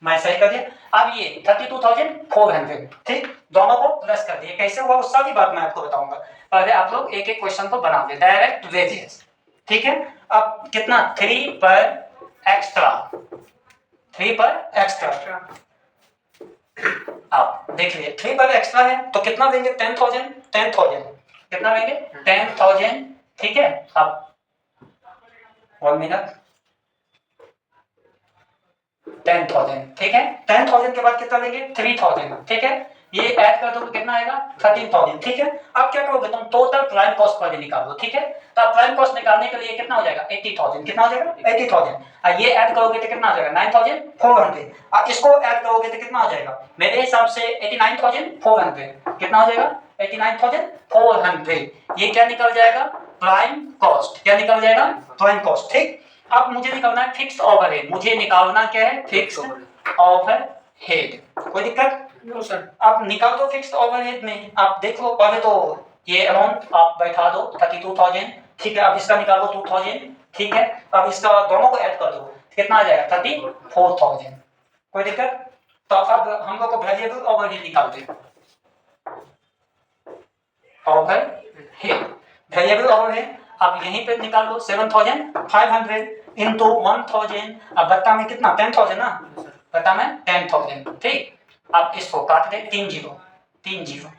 मैं सही कर दिया। अब ये 32,400, ठीक, दोनों को प्लस कर दिए। कैसे हुआ वो सारी बात मैं आपको बताऊंगा। पहले आप लोग एक एक क्वेश्चन को बना ले। डायरेक्ट वेजेस, ठीक है। अब कितना, 3 पर एक्स्ट्रा, 3 पर एक्स्ट्रा। आप देख लीजिए 3 पर एक्स्ट्रा है तो कितना देंगे, 10,000। 10,000 कितना देंगे, 10,000। ठीक है, अब 1 मिनट, 10,000। ठीक है, 10,000 के बाद कितना लेंगे, 3,000। ठीक है, ये ऐड कर दो तो कितना आएगा, 13,000। ठीक है, अब क्या करोगे तुम, टोटल प्राइम कॉस्ट पर निकालो। ठीक है, तो अब प्राइम कॉस्ट निकालने के लिए कितना हो जाएगा, 80,000। कितना हो जाएगा, 80,000। और ये ऐड करोगे तो कितना आ जाएगा, 9,400। अब इसको ऐड करोगे तो कितना आ जाएगा, मेरे हिसाब से 89,400। कितना हो जाएगा, 89,400। ये क्या निकल जाएगा, प्राइम कॉस्ट। क्या निकल जाएगा, प्राइम कॉस्ट। ठीक, अब मुझे निकालना है फिक्स्ड ओवरहेड। मुझे निकालना क्या है, फिक्स्ड ओवरहेड। कोई दिक्कत, नो सर। आप निकाल दो फिक्स्ड ओवरहेड में। आप देख लो पहले तो ये अमाउंट आप बैठा दो 32,000। ठीक है, अब इसका निकालो 2,000। ठीक है, अब इसका दोनों को ऐड कर दो, कितना आ जाएगा, 34,000। कोई दिक्कत। तो अब हम लोग को वेरिएबल ओवरहेड निकालते हैं। ओवरहेड, वेरिएबल ओवरहेड अब यहीं पे निकाल लो, 7,500 इंटू 1,000। अब बता में कितना, 10,000 ना, बता में 10,000। ठीक, अब इसको काट दे, 3 0 3 0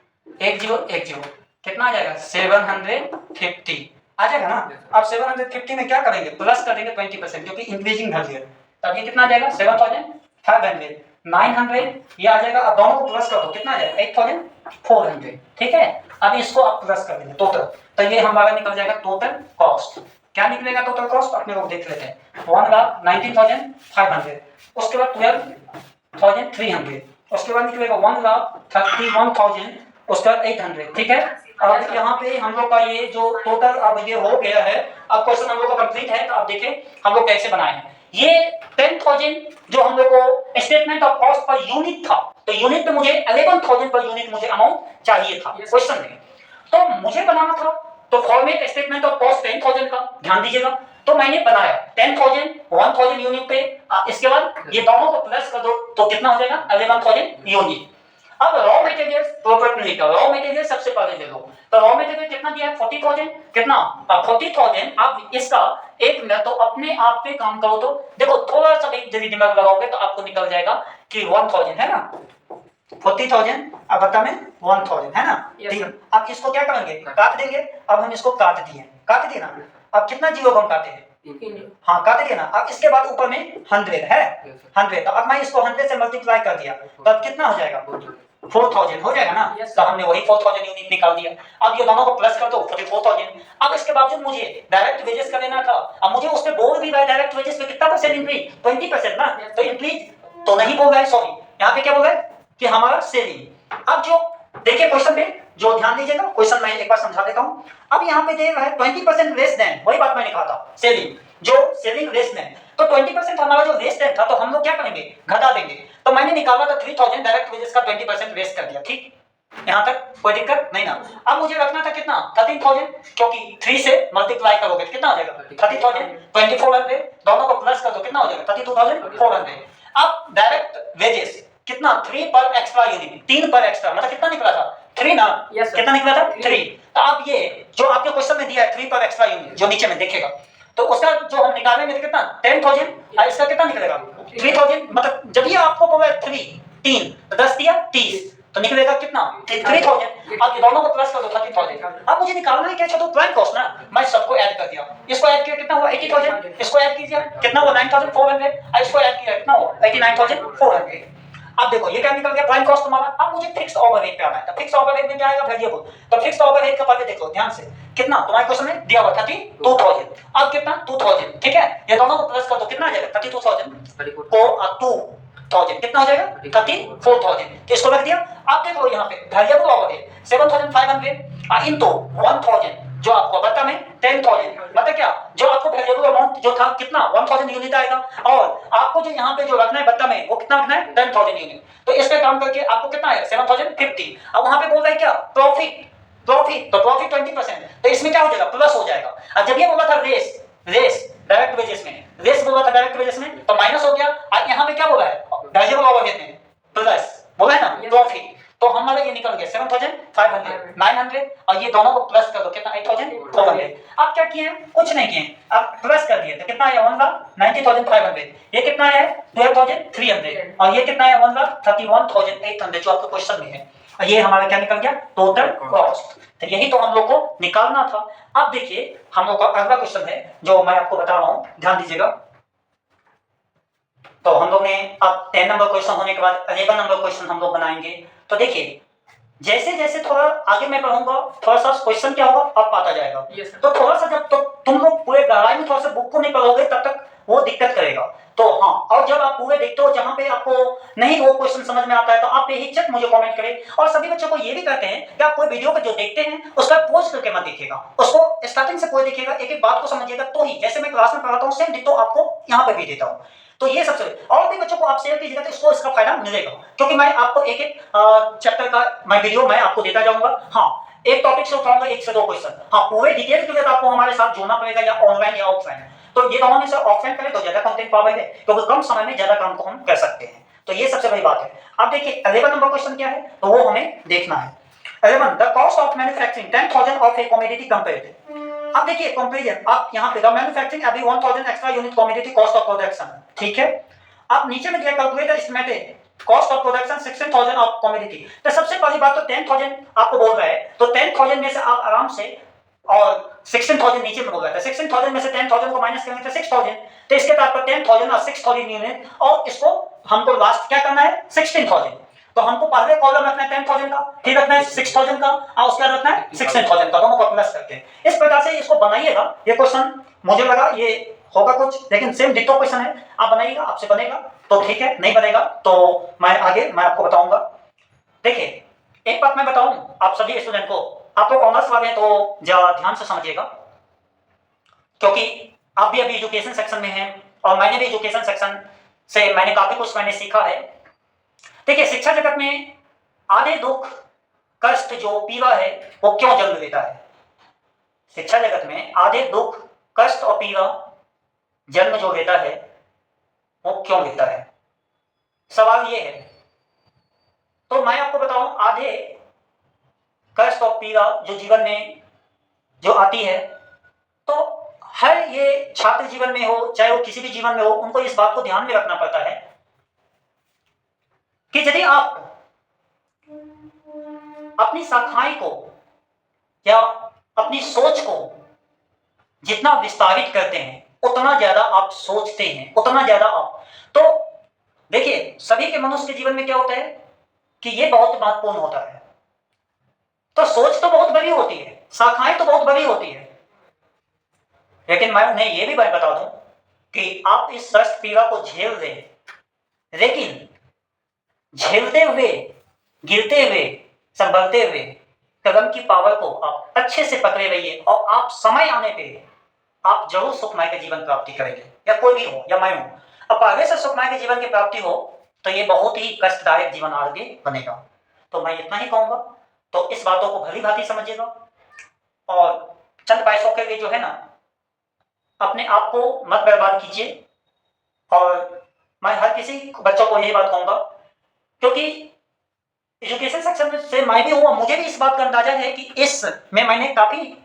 1 0 1 0। कितना आ जाएगा, 750 आ जाएगा ना। अब 750 में क्या करेंगे, प्लस करेंगे 20%, क्योंकि इंक्रीजिंग वैल्यू है। तब ये कितना आ जाएगा, 7,500 900 ये आ जाएगा। अब दोनों को प्लस कर दो, कितना आ जाएगा, 8,400। ठीक है, अब इसको आप प्लस कर देंगे टोटल, तो ये हमारा निकल जाएगा टोटल कॉस्ट। क्या निकलेगा टोटल कॉस्ट, अपने लोग देख लेते हैं। 1,19,500, उसके बाद 12,300, उसके बाद निकलेगा 1,31,000, उसके बाद 800। ठीक है, अब यहाँ पे हम लोग का ये जो टोटल अब ये हो गया है। अब क्वेश्चन हम लोग का कंप्लीट है। तो आप देखें हम लोग कैसे बनाए हैं। ये 10,000 जो हम लोग को statement of cost per unit था, तो यूनिट पे मुझे 11,000 पर यूनिट मुझे अमाउंट चाहिए था क्वेश्चन में। तो मुझे बनाना था, तो फॉर्मेट स्टेटमेंट ऑफ कॉस्ट 10,000 का, ध्यान दीजिएगा। तो मैंने बनाया 10,000 1,000 यूनिट पे। इसके बाद ये दोनों को प्लस कर दो तो कितना हो जाएगा, 11,000 यूनिट। अब रॉ मटेरियल्स प्रॉपर्टी नहीं कर, रॉ मटेरियल सबसे पहले ले लो। तो रॉ मटेरियल कितना दिया है, 40,000। कितना, 40,000। अब इसका एक मिनट तो अपने आप पे काम करो। तो देखो थोड़ा सा यदि दिमाग लगाओगे तो आपको निकल जाएगा कि 1,000 है ना, 40,000। अब बता में 1,000 है ना। ठीक है, अब इसको क्या करेंगे, काट देंगे। अब हम इसको काट दिए ना। अब कितना जीरो हम काटे हैं, हाँ काट दिया ना। अब इसके बाद ऊपर में 100 है, 100। तो अब मैं इसको 100 से मल्टीप्लाई कर दिया तो अब कितना हो जाएगा, 4,000 हो जाएगा ना। तो हमने वही 4,000 यूनिट निकाल दिया। अब ये दोनों को प्लस कर दो, 44,000। अब इसके बावजूद मुझे डायरेक्ट वेजेस का लेना था। अब मुझे उसमें बोल भी रहा है डायरेक्ट वेजेस में कितना परसेंट इंक्रीज, 20% ना। तो इंक्रीज तो नहीं बोल रहा है, सॉरी, यहाँ पे क्या बोल रहा है कि हमारा सेविंग। अब जो देखिए क्वेश्चन में जो ध्यान दीजिएगा, क्वेश्चन मैं एक बार समझा देता हूं। अब यहाँ पे दे रहा है 20% लेस देन, वही बात मैंने कहा था, सेविंग, जो सेविंग लेस देन। तो 20% हमारा जो लेस देन था, तो हम लोग क्या करेंगे, घटा देंगे। तो मैंने निकाला था 3,000 डायरेक्ट वेजेस का 20% लेस कर दिया। ठीक, यहाँ तक कोई दिक्कत नहीं ना। अब मुझे रखना था कितना, 13,000, क्योंकि 3 से मल्टीप्लाई करोगे तो कितना हो जाएगा, 30,000, 2400। दोनों को प्लस कर दो, कितना हो जाएगा, 32,400। अब डायरेक्ट वेजेस कितना, 3 पर एक्स्ट्रा यूनिट, 3 पर एक्स्ट्रा, मतलब कितना निकला था, 3 ना। कितना निकला था, 3। तो अब ये जो आपके क्वेश्चन में दिया है 3 पर एक्स्ट्रा यूनिट, जो नीचे में देखेगा, तो उसका जो हम निकालेंगे तो कितना, 10,000। और इसका कितना निकलेगा, 3,000। मतलब जब ये आपको बोला 3 तो 10 दिया 30, तो निकलेगा कितना, 3,000। अब ये दोनों को प्लस कर दो, 30,000। अब मुझे निकालना है क्या, चलो प्राइम कॉस्ट ना। मैं सबको ऐड कर दिया, इसको ऐड किया कितना हुआ, 80,000। इसको ऐड कीजिए कितना हुआ, 9,400। और इसको ऐड किया कितना हुआ, 89,400। अब देखो ये क्या निकल गया प्राइम कॉस्ट तुम्हारा। अब मुझे फिक्स्ड ओवरहेड पे आना है, तो फिक्स्ड ओवरहेड में क्या आएगा वेरिएबल, तो फिक्स्ड ओवरहेड का पहले देखो ध्यान से कितना तुम्हारे क्वेश्चन में दिया हुआ 32,000, अब कितना 2000, ठीक है, ये दोनों को प्लस कर दो कितना आ जाएगा 32,000 को 2,000 कितना हो जाएगा 34,000, तो इसको रख दिया। अब देखो यहाँ पे वेरिएबल ओवरहेड 7,500 इनटू 1,000 जो आपको बता में 10,000 मतलब क्या जो आपको वेरिएबल अमाउंट जो था कितना 1000 यूनिट आएगा, और आपको जो यहाँ पे जो रखना है बता में वो कितना रखना है 10,000 यूनिट, तो इस पे काम करके आपको कितना आएगा 7,050। अब वहां पे बोल रहा है क्या प्रॉफिट, तो प्रॉफिट 20%, तो इसमें क्या हो जाएगा प्लस हो जाएगा। अब जब ये बोला था रेस डायरेक्ट वेजेस में, रेस बोला था डायरेक्ट वेजेस में तो माइनस हो गया, और यहाँ पे क्या बोला है वेरिएबल ओवरहेड में प्लस बोला है ना प्रॉफिट, तो हमारा ये निकल गया 7,500 900, और ये दोनों को प्लस कर दो कितना 8,400। अब क्या किए कुछ नहीं किए, अब प्लस कर दिए तो कितना आया 1,90,500, ये कितना है 12,300, और ये कितना है 1,31,800 जो आपके क्वेश्चन में है, और ये हमारा क्या निकल गया टोटल कॉस्ट। तो यही तो हम लोग को निकालना था। अब देखिए हम लोग का अगला क्वेश्चन है जो मैं आपको बता रहा हूं, ध्यान दीजिएगा। तो हम लोग ने अब 10 नंबर क्वेश्चन होने के बाद 11 नंबर क्वेश्चन हम लोग बनाएंगे। तो देखिए जैसे जैसे थोड़ा आगे मैं पढ़ूंगा थोड़ा सा क्वेश्चन क्या होगा अब आता जाएगा, तो थोड़ा सा जब तो तुम लोग पूरे गहराई में थोड़ा सा बुक को नहीं पढ़ोगे तब तक वो दिक्कत करेगा। तो हाँ, और जब आप पूरे देखते हो जहां पे आपको नहीं वो क्वेश्चन समझ में आता है तो आप बेहिचक मुझे कमेंट करें। और सभी बच्चों को ये भी कहते हैं कि आप कोई वीडियो को जो देखते हैं उसका पॉज करके मत देखिएगा, उसको स्टार्टिंग से पूरे देखिएगा, एक एक बात को समझिएगा, तो ही जैसे मैं क्लास में पढ़ाता हूँ सेम डिट्टो आपको यहाँ पे भी देता हूँ। तो ये सबसे और भी बच्चों को आप शेयर कीजिएगा तो इसको इसका फायदा मिलेगा, क्योंकि मैं आपको एक एक चैप्टर का मैं वीडियो मैं आपको देता जाऊंगा। हाँ, एक टॉपिक से उठाऊंगा 1 से 2 क्वेश्चन, हाँ पूरे डिटेल के लिए आपको हमारे साथ जुड़ना पड़ेगा, या ऑनलाइन या ऑफलाइन। तो ये दोनों में से ऑफलाइन करें तो ज्यादा कंटेंट पावर है, क्योंकि कम समय में ज्यादा काम को हम कर सकते हैं, तो ये सबसे बड़ी बात है। अब देखिए 11 नंबर क्वेश्चन क्या है तो वो हमें देखना है। 11 the cost of manufacturing 10,000 of A commodity compared. अब देखिए कंपैरिजन, आप यहां पे द मैन्युफैक्चरिंग अभी 1000 extra unit commodity cost of production, ठीक है। अब नीचे में दिया calculate the estimated cost of production 16,000 of commodity. तो सबसे पहली बात तो 10,000 आपको बोल रहा है, तो 10,000 में से आप आराम से, और 16,000 नीचे में बोल रहा था, 16,000 में से 10,000 को माइनस करेंगे तो 6,000, तो इसके तात्पर्य 10,000 और 6,000 यूनिट, और इसको हमको लास्ट क्या करना है 16,000। तो हमको पहले कॉलम रखना है 10,000 का, फिर रखना है 6,000 का, और उसके बाद रखना है 16,000 का, दोनों को प्लस करके इस प्रकार से इसको बनाइएगा। ये क्वेश्चन मुझे लगा ये होगा कुछ, लेकिन सेम डिट्टो क्वेश्चन है, आप बनाइएगा, आपसे बनेगा तो ठीक है, नहीं बनेगा तो मैं आगे मैं आपको बताऊंगा। देखिए एक बात मैं बताऊं आप सभी स्टूडेंट को, आप लोग ऑनर्स वाले हैं तो जरा ध्यान से समझिएगा, क्योंकि आप भी अभी एजुकेशन सेक्शन में हैं और मैंने भी एजुकेशन सेक्शन से मैंने काफी कुछ मैंने सीखा है। देखिए शिक्षा जगत में आधे दुख कष्ट जो पीड़ा है वो क्यों जन्म लेता है, शिक्षा जगत में आधे दुख कष्ट और पीड़ा जन्म जो लेता है वो क्यों लेता है, सवाल ये है। तो मैं आपको बताऊं आधे कष्ट और पीड़ा जो जीवन में जो आती है, तो हर ये छात्र जीवन में हो चाहे वो किसी भी जीवन में हो, उनको इस बात को ध्यान में रखना पड़ता है कि यदि आप अपनी शाखाएं को या अपनी सोच को जितना विस्तारित करते हैं उतना ज्यादा आप सोचते हैं, उतना ज्यादा आप, तो देखिए सभी के मनुष्य के जीवन में क्या होता है कि ये बहुत महत्वपूर्ण होता है। तो सोच तो बहुत बड़ी होती है, शाखाएं तो बहुत बड़ी होती है, लेकिन मैं उन्हें यह भी बता दूं कि आप इस कष्ट पीड़ा को झेल दें, लेकिन झेलते हुए गिरते हुए संभलते हुए कदम की पावर को आप अच्छे से पकड़े रहिए, और आप समय आने पे आप जरूर सुखमय के जीवन प्राप्ति करेंगे, या कोई भी हो या मैं हूं। अब पहले से सुखमय के जीवन की प्राप्ति हो तो ये बहुत ही कष्टदायक जीवन आगे बनेगा। तो मैं इतना ही कहूंगा, तो इस बातों को भली भांति समझिएगा, और चंद पैसों के लिए जो है ना अपने आप को मत बर्बाद कीजिए। और मैं हर किसी बच्चों को यही बात कहूंगा, क्योंकि एजुकेशन सेक्शन से मैं भी हूं, मुझे भी इस बात का अंदाजा है कि इस में मैंने काफी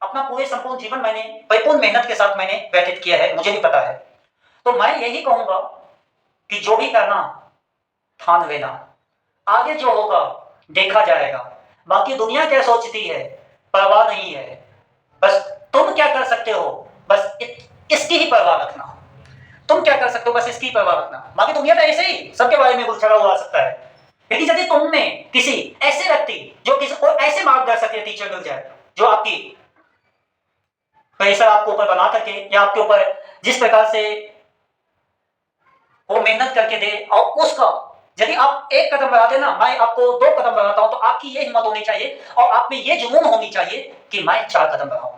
अपना पूरे संपूर्ण जीवन मैंने परिपूर्ण मेहनत के साथ मैंने व्यतीत किया है, मुझे भी पता है। तो मैं यही कहूंगा कि जो भी करना ठान लेना, आगे जो होगा देखा जाएगा, बाकी दुनिया क्या सोचती है परवाह नहीं है, बस तुम क्या कर सकते हो बस इसकी ही परवाह रखना। तुम क्या कर सकते हो बस इसकी परवाह रखना, बाकी दुनिया तो ऐसे ही सबके बारे में उछला हुआ सकता है। लेकिन यदि तुम में किसी ऐसे व्यक्ति जो किसी को ऐसे मार्गदर्शक या टीचर मिल जाए जो आपकी प्रेशर आपको ऊपर बना करके या आपके ऊपर जिस प्रकार से वो मेहनत करके दे, और उसका यदि आप एक कदम बढ़ाते ना, मैं आपको 2 कदम बढ़ाता हूं, तो आपकी ये हिम्मत होनी चाहिए और आप में ये जुनून होनी चाहिए कि मैं 4 कदम बढ़ाऊं।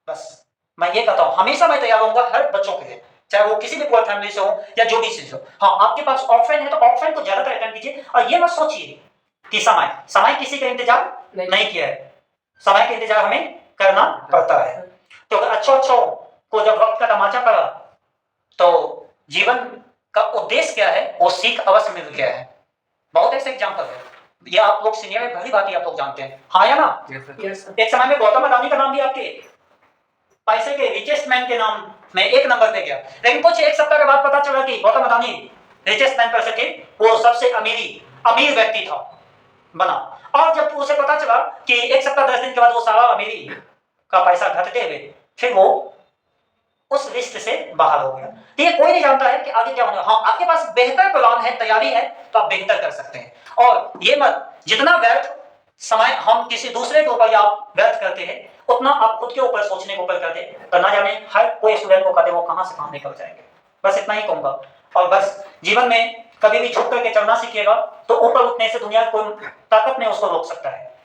बस मैं ये कहता हूं, हमेशा मैं तैयार रहूंगा हर बच्चों के लिए, चाहे वो किसी भी पुअर फैमिली से हो या जो भी चीज हो। हाँ, आपके पास ऑप्शन है तो ऑप्शन को ज्यादातर अटेंड कीजिए, और ये मत सोचिए कि समय किसी का इंतजार नहीं किया है, समय का इंतजार हमें करना पड़ता है। तो अच्छों को जब वक्त का तमाचा पड़ा तो जीवन का उद्देश्य क्या है वो सीख अवश्य मिल गया है। बहुत ऐसे एग्जाम्पल है, ये आप लोग सीनियर में भली बात ही आप लोग जानते हैं, हाँ या ना? एक समय में गौतम अडानी का नाम भी आपके पैसे के रिचेस्ट मैन के नाम में 1 नंबर पे गया, लेकिन कुछ 1 सप्ताह के बाद पता चला कि गौतम अडानी रिचेस्ट मैन पैसे के वो सबसे अमीर व्यक्ति था बना। और जब उसे पता चला कि 1 सप्ताह 10 दिन के बाद वो सारा अमीरी का पैसा घटते हुए फिर वो उस लिस्ट से बाहर हो गया। तो ये कोई नहीं जानता है कि आगे क्या होगा। हाँ, आपके पास बेहतर प्लान है, तैयारी है, तो आप बेहतर कर सकते हैं। और ये मत जितना व्यर्थ समय हम किसी दूसरे के ऊपर या आप व्यर्थ करते हैं उतना आप खुद के ऊपर सोचने के ऊपर करते, तो ना जाने हर कोई स्टूडेंट को कहते वो कहां से कहां निकल जाएंगे। बस इतना ही कहूंगा। और बस जीवन में कभी भी झुक करके चलना सीखिएगा तो ऊपर उठने से दुनिया कोई ताकत नहीं उसको रोक सकता है,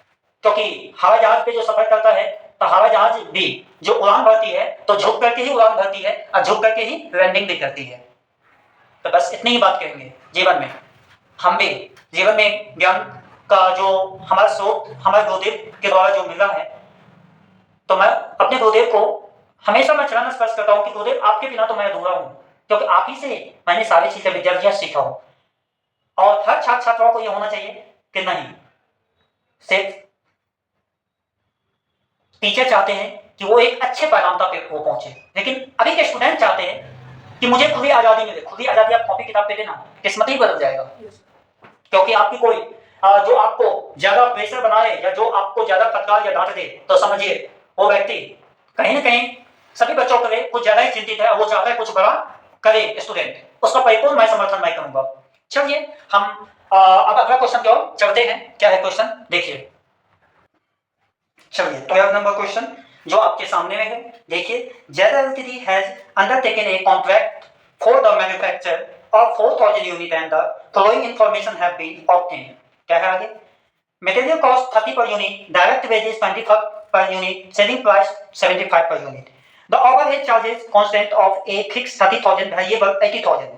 क्योंकि हवाई जहाज पे जो सफर करता है तो हवाई जहाज भी जो उड़ान भरती है तो झुक करके ही उड़ान भरती है और झुक करके ही लैंडिंग भी करती है। तो बस इतनी ही बात कहेंगे। जीवन में हम भी जीवन में ज्ञान का जो हमारा स्रोत हमारे गुरुदेव के द्वारा जो मिला है, तो मैं अपने गुरुदेव को हमेशा मैं चरण स्पर्श करता हूँ कि गुरुदेव आपके बिना तो मैं अधूरा हूँ, क्योंकि आप ही से मैंने सारी चीजें विद्यार्थियां सीखा हूँ। और हर छात्र छात्राओं को यह होना चाहिए कि नहीं सिर्फ टीचर चाहते हैं कि वो एक अच्छे पैगाम तक वो पहुंचे, लेकिन अभी के स्टूडेंट चाहते हैं कि मुझे खुली आजादी मिले। खुली आजादी आप कॉपी किताब पे देना, किस्मत ही बदल जाएगा। क्योंकि आपकी कोई जो आपको ज्यादा प्रेशर बनाए या जो आपको ज्यादा फटकार या डांट दे, तो समझिए वो व्यक्ति कहीं ना कहीं सभी बच्चों के लिए कुछ ज्यादा ही चिंतित है, वो चाहता है कुछ बड़ा करे स्टूडेंट, उसका परिपूर्ण मैं समर्थन मैं करूंगा। चलिए हम अब अगला क्वेश्चन की ओर चलते हैं। क्या है क्वेश्चन देखिए। चलिए 12 नंबर क्वेश्चन जो आपके सामने में है, देखिए ZL Ltd has undertaken a contract for the manufacture of 4000 unit and the following information have been obtained। क्या है आगे? Material cost 30 per unit, direct wages 25 per unit, selling price 75 per unit। The overhead charges constant of a fixed 30,000, variable 80,000,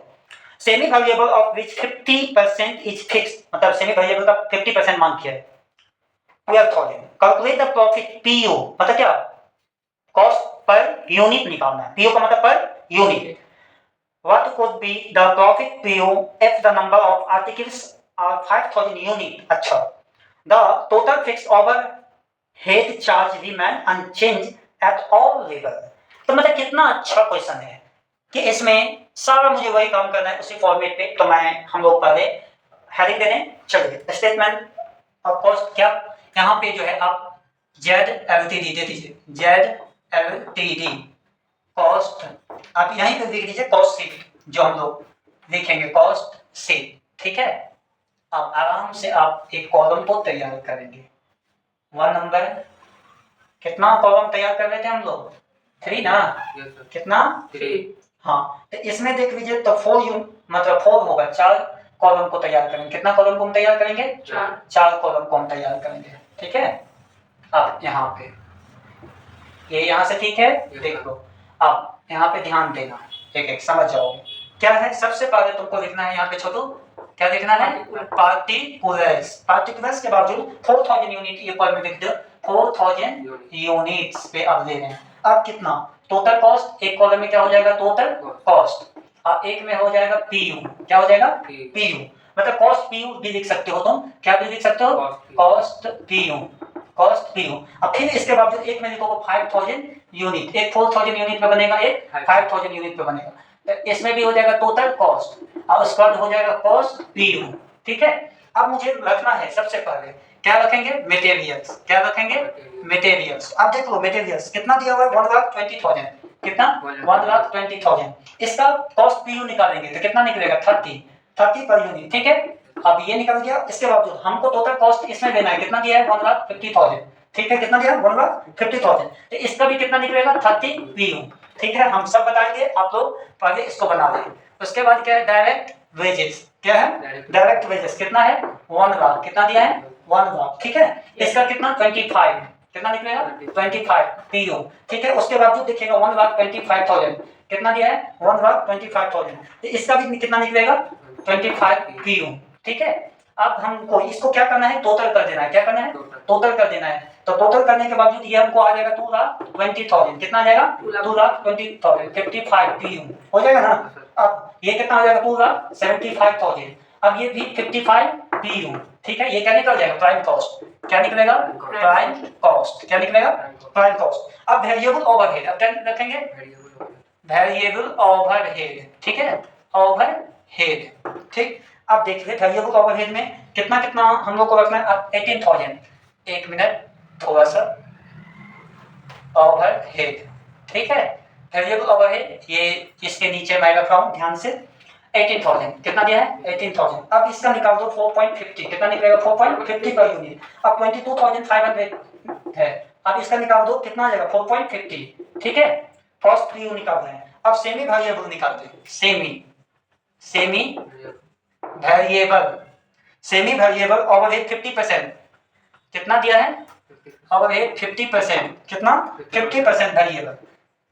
semi variable of which 50% is fixed, मतलब semi variable का 50% मान किया है 12,000। कैलकुलेट द प्रॉफिट PU, मतलब क्या कॉस्ट पर यूनिट निकालना है। PU का मतलब per unit. What could be the profit PU if the number of articles are 5000 unit. अच्छा, the total fixed overhead charge remain unchange at all level. तो मतलब कितना अच्छा क्वेश्चन है कि इसमें सारा मुझे वही काम करना है उसी फॉर्मेट पे। तो मैं हम लोग पहले हेडिंग दे दें। चलिए स्टेटमेंट ऑफ कॉस्ट, क्या यहाँ पे जो है आप ZLTD दे दीजिए। ZLTD कॉस्ट आप यहीं पे लिख दीजिए, कॉस्ट शीट जो हम लोग लिखेंगे कॉस्ट शीट, ठीक है। आप आराम से आप एक कॉलम को तैयार करेंगे। 1 नंबर कितना कॉलम तैयार कर रहे थे हम लोग? 3 ना? कितना? 3। हाँ, तो इसमें देख लीजिए तो 4 मतलब 4 होगा, 4 कॉलम को तैयार करेंगे। कितना कॉलम को हम तैयार करेंगे? 4 कॉलम को हम तैयार करेंगे, ठीक है। अब यहाँ पे ये यहाँ से ठीक है, देख लो। अब यहाँ पे ध्यान देना, एक एक समझ जाओगे। क्या है सबसे पहले तुमको लिखना है यहाँ पे छोटू, क्या लिखना है? पार्टिकुलर्स। पार्टिकुलर्स के बावजूद 4000 यूनिट ये पर में लिख दो, 4000 यूनिट्स पे अब ले रहे हैं। अब कितना टोटल कॉस्ट, एक कॉलम में क्या हो जाएगा? Total cost. अब एक में हो जाएगा PU, क्या हो जाएगा? PU, मतलब कॉस्ट PU भी लिख सकते हो तुम, क्या भी लिख सकते हो? Cost PU, cost PU। अब फिर इसके बावजूद एक में लिखोगे 5000 यूनिट, एक 4000 यूनिट पे बनेगा, एक 5000 यूनिट पे बनेगा, तो इसमें भी हो जाएगा टोटल कॉस्ट, अब उसके बाद हो जाएगा कॉस्ट PU, ठीक है। अब मुझे रखना है सबसे पहले क्या रखेंगे? मटेरियल्स। क्या रखेंगे? मटेरियल्स। अब देख लो मटेरियल्स कितना दिया हुआ है? 1,20,000। कितना 1,20,000। इसका कॉस्ट पी यू निकालेंगे तो कितना निकलेगा 30 पर यूनिट, ठीक है। अब ये निकल गया। इसके बावजूद हमको टोटल कॉस्ट इसमें देना है, कितना दिया है 1,50,000, ठीक है। कितना दिया 1,50,000, तो इसका भी कितना निकलेगा 30 पी यू, ठीक है। हम सब बताएंगे, आप लोग पहले इसको बना लें। उसके बाद क्या है डायरेक्ट वेजेस, क्या है डायरेक्ट वेजेस, कितना है 1 लाख, कितना दिया है 1 लाख, ठीक है। इसका कितना 25, कितना निकलेगा 25 पीयू, ठीक है। उसके बाद जो देखिएगा 1,25,000 कितना दिया है 1,25,000, तो इसका भी कितना निकलेगा 25 पीयू, ठीक है। अब हमको इसको क्या करना है टोटल कर देना है, क्या करना है टोटल कर देना है। तो टोटल करने के बावजूद ये हमको आ जाएगा 2,20,000, कितना आ जाएगा 2,20,000 55 पीयू हो जाएगा ना। अब ये कितना हो जाएगा 2,75,000, अब ये भी 55 पीयू, ठीक है। ये क्या निकल जाएगा प्राइम कॉस्ट, क्या निकलेगा प्राइम कॉस्ट, क्या निकलेगा प्राइम कॉस्ट। अब वेरिएबल ओवरहेड, अब क्या रखेंगे वेरिएबल ओवरहेड, ठीक है ओवरहेड, ठीक। अब देखिए वेरिएबल ओवरहेड में कितना कितना हम लोग को रखना है, अब 18,000, एक मिनट थोड़ा सा ओवरहेड, ठीक है। वेरिएबल ओवरहेड ये इसके नीचे मैं रख रहा हूं ध्यान से 18,000, कितना दिया है 18,000। अब इसका निकाल दो 4.50, कितना निकलेगा 4.50 पर यूनिट। अब 22,500 है, अब इसका निकाल दो कितना आ जाएगा 4.50, ठीक है। कॉस्ट पी यू निकाल रहे हैं। अब सेमी वेरिएबल निकालते हैं, सेमी वेरिएबल ओवरहेड 50%, कितना दिया है ओवरहेड 50%, कितना 50% वेरिएबल,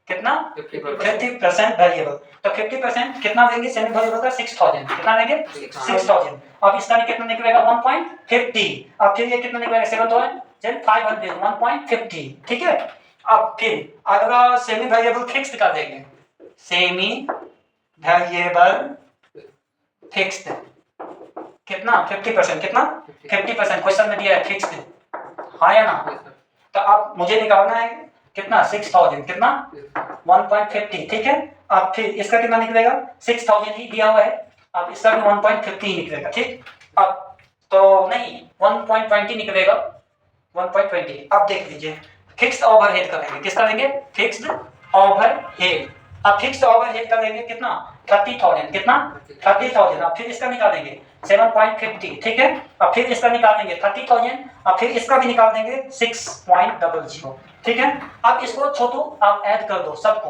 कितना 50% वेरिएबल, तो 50% कितना देंगे सेमी वेरिएबल का 6,000, कितना देंगे 6,000। अब इसका कितना निकलेगा 1.50, अब फिर ये कितना निकलेगा 7,500 1.50, ठीक है। अब फिर अगला सेमी वेरिएबल फिक्स्ड कर देंगे, सेमी वेरिएबल फिक्स्ड कितना 50%, कितना 50% क्वेश्चन में दिया है फिक्स्ड, हाँ या ना। तो अब मुझे निकालना है कितना 6,000, कितना 1.50, ठीक है। अब फिर इसका कितना निकलेगा 6,000 ही दिया हुआ है, अब इसका भी 1.50 निकलेगा, ठीक। अब तो नहीं 1.20 निकलेगा 1.20। अब देख लीजिए फिक्स्ड ओवरहेड करेंगे, किसका लेंगे फिक्स्ड ओवरहेड। अब फिक्स्ड ओवरहेड का लेंगे कितना 30,000, कितना 30,000। अब फिर इसका निकालेंगे 7.50, ठीक है। अब फिर इसका निकालेंगे 30,000, अब फिर इसका भी निकाल देंगे 6.00, ठीक है। अब इसको छोटू आप ऐड कर दो सबको,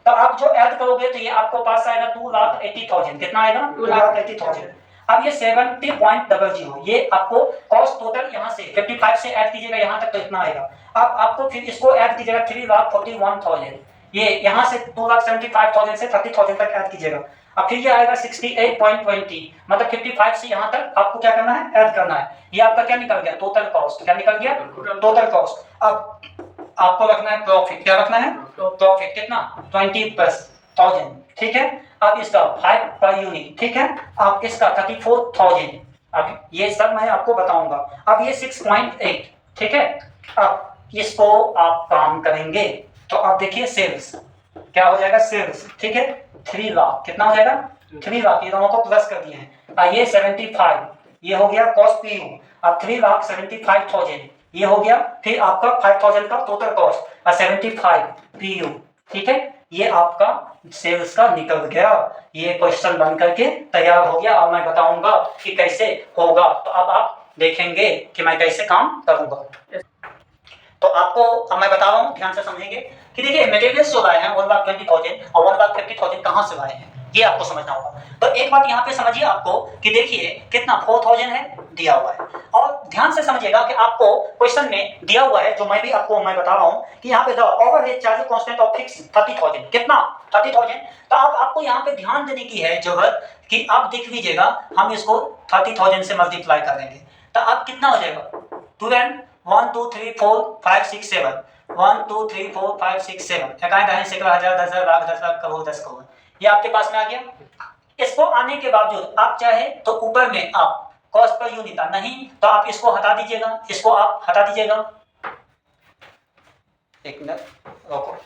तो आप जो ऐड करोगे तो ये आपको पास आएगा 2,80,000, कितना आएगा 2,80,000। अब ये 70.00 ये आपको कॉस्ट टोटल यहाँ से 55 से ऐड कीजिएगा यहाँ तक तो इतना आएगा। अब आपको फिर इसको ऐड कीजिएगा 3,41,000, ये यहाँ से 2,75,000 से 30,000 तक ऐड कीजिएगा। अब फिर ये आएगा 68.20, मतलब 55 से यहाँ तक आपको क्या करना है ऐड करना है। ये आपका क्या निकल गया टोटल कॉस्ट, क्या निकल गया टोटल कॉस्ट। अब आपको रखना है प्रॉफिट, क्या रखना है प्रॉफिट, कितना 20,000, ठीक है। अब इसका 5 पर यूनिट, ठीक है। अब इसका 34,000, अब ये सब मैं आपको बताऊंगा। अब ये 6.8, ठीक है। अब इसको आप काम करेंगे तो अब देखिए सेल्स क्या हो जाएगा सेल्स, ठीक है 3 लाख, कितना हो जाएगा 3 लाख, ये दोनों को प्लस कर दिए हैं। ये 75 ये हो गया कॉस्ट पी यू, अब 3,75,000 ये हो गया। फिर आपका 5,000 का टोटल कॉस्ट और 75 पी यू, ठीक है। ये आपका सेल्स का निकल गया, ये क्वेश्चन बन करके तैयार हो गया। अब मैं बताऊंगा कि कैसे होगा, तो अब आप देखेंगे कि मैं कैसे काम करूंगा। तो आपको अब मैं बता रहा हूँ ध्यान से समझेंगे कि देखिए मटेरियल्स जो लाए हैं 1,20,000 और 1,50,000 कहाँ से लाए हैं ये आपको समझना होगा। तो एक बात यहाँ पे समझिए आपको कि देखिए कितना 4,000 है दिया हुआ है, और ध्यान से समझिएगा कि आपको क्वेश्चन में दिया हुआ है जो मैं बता रहा हूँ कि यहाँ पे the overhead charge constant of fix 30,000, कितना 30,000। तो आपको यहाँ पे ध्यान देने की है जरूरत कि आप देख लीजिएगा हम इसको 30,000 से मल्टीप्लाई करेंगे तो अब कितना हो जाएगा 1 2 3 4 5 6 7 1 2 3 4 5 6 7 इकाई दहाई सैकड़ा हजार 10,000 लाख 10 लाख करोड़ 10 करोड़, ये आपके पास में आ गया। इसको आने के बावजूद आप चाहे तो ऊपर में आप कॉस्ट पर यूनिट नहीं तो आप इसको हटा दीजिएगा, इसको आप हटा दीजिएगा। एक मिनट रोको,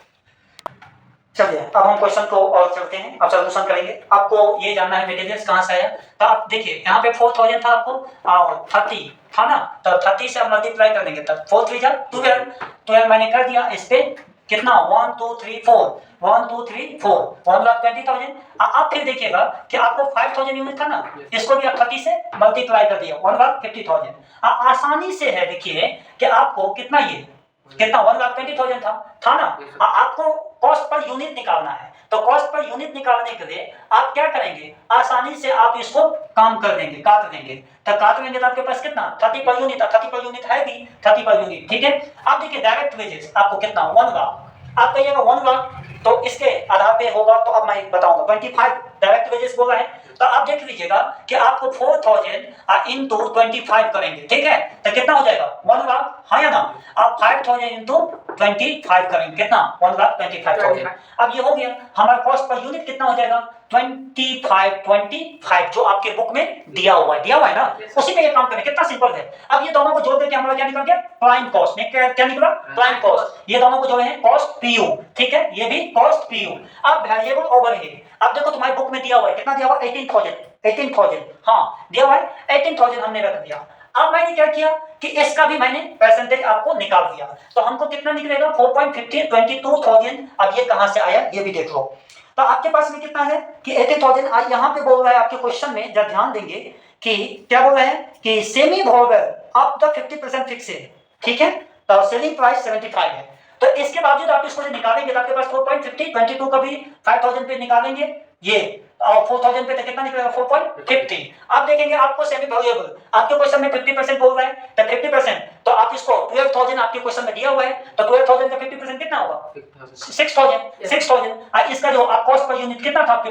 चलिए अब हम क्वेश्चन को और चलते हैं, अब सॉल्यूशन करेंगे। आपको ये जानना है मटेरियल्स कहाँ से आया, तो आप देखिए यहाँ पे 4,000 था आपको और 30 था ना, तो 30 से आप मल्टीप्लाई कर देंगे तब 4 3 जा 12 मैंने कर दिया, इस पे कितना 1 2 3 4 1 2 3 4 1,20,000। आप फिर देखिएगा कि आपको 5,000 यूनिट था ना, इसको भी आप 30 से मल्टीप्लाई कर दिया 1,50,000। आसानी से है, देखिए कि आपको कितना ये कितना 1,20,000 था ना। आपको कॉस्ट पर यूनिट निकालना है, तो कॉस्ट पर यूनिट निकालने के लिए आप क्या करेंगे, आसानी से आप इसको काम कर देंगे, काट देंगे। तो काट देंगे तो आपके पास कितना 30 पर यूनिट, 30 पर यूनिट है भी 30 पर यूनिट, ठीक है। अब देखिए डायरेक्ट वेजेस आपको कितना 1 लाख, आप कहिएगा 1 लाख तो इसके आधार पे होगा, तो अब मैं बताऊंगा 25 डायरेक्ट वेजेस बोला है। तो आप देख लीजिएगा कि आपको 4,000 इंटू 25 करेंगे, ठीक है, तो कितना हो जाएगा 1 लाख, हाँ या ना। आप 5,000 इंटू 25 करेंगे, कितना 1,25,000। अब ये हो गया, हमारा कॉस्ट पर यूनिट कितना हो जाएगा 25 जो आपके बुक में दिया हुआ है ना, उसी पे ये काम करें, कितना सिंपल है। अब ये दोनों को जोड़ देके हमारा क्या निकल गया, प्राइम कॉस्ट में क्या निकला, प्राइम कॉस्ट। ये दोनों को जोड़े हैं कॉस्ट पीयू, ठीक है, ये भी कॉस्ट पीयू। अब वेरिएबल ओवरहेड, अब देखो तुम्हारी बुक में दिया हुआ है, कितना दिया हुआ है 18,000, हाँ दिया हुआ है 18,000 हमने रख दिया। अब मैंने क्या किया कि इसका भी मैंने परसेंटेज आपको निकाल दिया, तो हमको कितना निकलेगा 4.15 22,000। अब ये कहां से आया ये भी देख लो। तो आपके पास में कितना है कि 80,000 यहाँ पे बोल रहा है आपके क्वेश्चन में, जब ध्यान देंगे कि क्या बोल रहे हैं कि semi variable up to 50% fix है, ठीक है, तो सेलिंग प्राइस 75 है। तो इसके बावजूद आप इसको निकालेंगे तो आपके पास 4.50 22 का भी 5,000 पे निकालेंगे ये, और 4,000 पे तो कितना निकलेगा 4.50। अब देखेंगे आपको सेमी वेरिएबल आपके क्वेश्चन में 50% बोल रहा है, तो 50%, तो आप इसको 12,000 आपके क्वेश्चन में दिया हुआ है, तो 12,000 का 50% कितना होगा 6,000। इसका जो आप कॉस्ट पर यूनिट कितना था आपके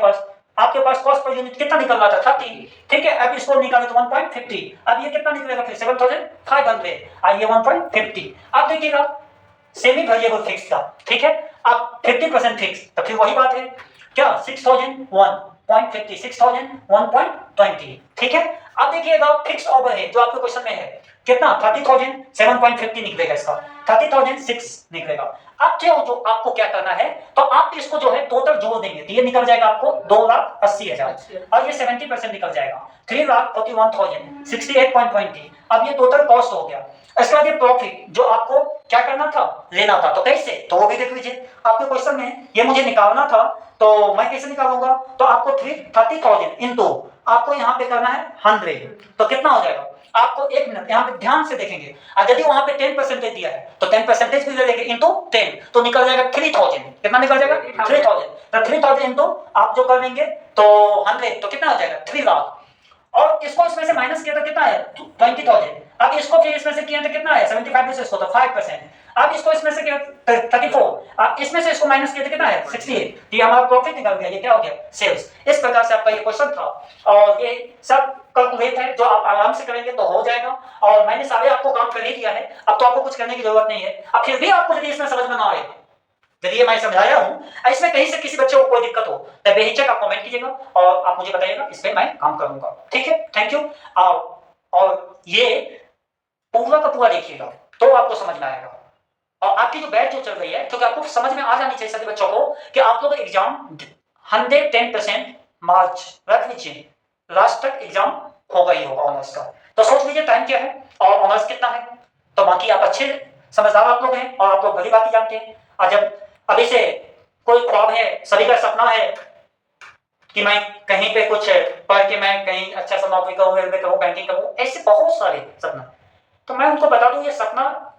पास कॉस्ट पर यूनिट कितना निकल रहा था 30, ठीक है। अब इसको निकाले तो 1.50, अब ये कितना निकलेगा फिर 7,500, और ये 1.50। अब देखिएगा सेमी वेरिएबल फिक्स था, ठीक है, अब 50% फिक्स, तो फिर वही बात है क्या 6,000 1.50 6,000 1.20, ठीक है। अब देखिएगा फिक्स ओवरहेड जो आपके क्वेश्चन में है कितना 30,000 7.50 निकलेगा, इसका 30,000 6 निकलेगा। अब जो आपको क्या करना है, तो आप इसको जो है टोटल जोड़ देंगे तो ये निकल जाएगा आपको 2,80,000, और ये 70% निकल जाएगा 3,41,000 68.20। अब ये टोटल कॉस्ट हो गया। इसके बाद ये प्रॉफिट जो आपको क्या करना था लेना था, तो कैसे, तो वो भी देख लीजिए आपके क्वेश्चन में, ये मुझे निकालना था तो मैं कैसे निकालूंगा, तो आपको 30,000 इंटू आपको यहाँ पे करना है 100, तो कितना हो जाएगा आपको 1 मिनट यहाँ पे ध्यान से देखेंगे, और यदि वहां पे 10% दिया है तो 10% भी ले लेंगे इंटू 10, तो निकल जाएगा 3,000, कितना निकल जाएगा 3,000। तो 3,000 इंटू आप जो कर लेंगे तो 100, तो कितना हो जाएगा 3 लाख, और इसको इसमें से माइनस किया तो कितना है 20,000। अब इसको फिर इसमें से किया तो कितना है 75 में से इसको तो 5%। अब इसको इसमें से किया 34, अब इसमें से इसको माइनस किया तो कितना है 68, ये हमारा प्रॉफिट निकल गया, ये क्या हो गया सेल्स। इस प्रकार से आपका ये क्वेश्चन था, और ये सब कैलकुलेट है जो आप आराम से करेंगे तो हो जाएगा, और मैंने सारे आपको काम कर ही दिया है, अब तो आपको कुछ करने की जरूरत नहीं है। अब फिर भी आपको यदि इसमें समझ में ना आए, यदि ये मैं समझाया हूं इसमें कहीं से किसी बच्चे को कोई दिक्कत हो तो बेहिचक आप कमेंट कीजिएगा और आप मुझे बताइएगा, इस पे मैं काम करूंगा, ठीक है, थैंक यू। और ये पूरा का पूरा देखिएगा तो आपको समझ में आएगा, और आपकी जो बैच जो चल रही है क्योंकि आपको समझ में आ जानी चाहिए सभी बच्चों को कि आप लोग एग्जाम 110% मार्च रख लीजिए, लास्ट तक एग्जाम होगा ही होगा ऑनर्स का। तो सोच लीजिए टाइम क्या है और ऑनर्स कितना है, तो बाकी आप अच्छे समझदार आप लोग हैं और आप लोग भली बात जानते हैं। और जब अभी से कोई ख्वाब है, सभी का सपना है कि मैं कहीं पे कुछ पढ़ के मैं कहीं अच्छा सा नौकरी करूँ, रेलवे करूँ, बैंकिंग करूँ, ऐसे बहुत सारे सपना, तो मैं उनको बता दूं ये सपना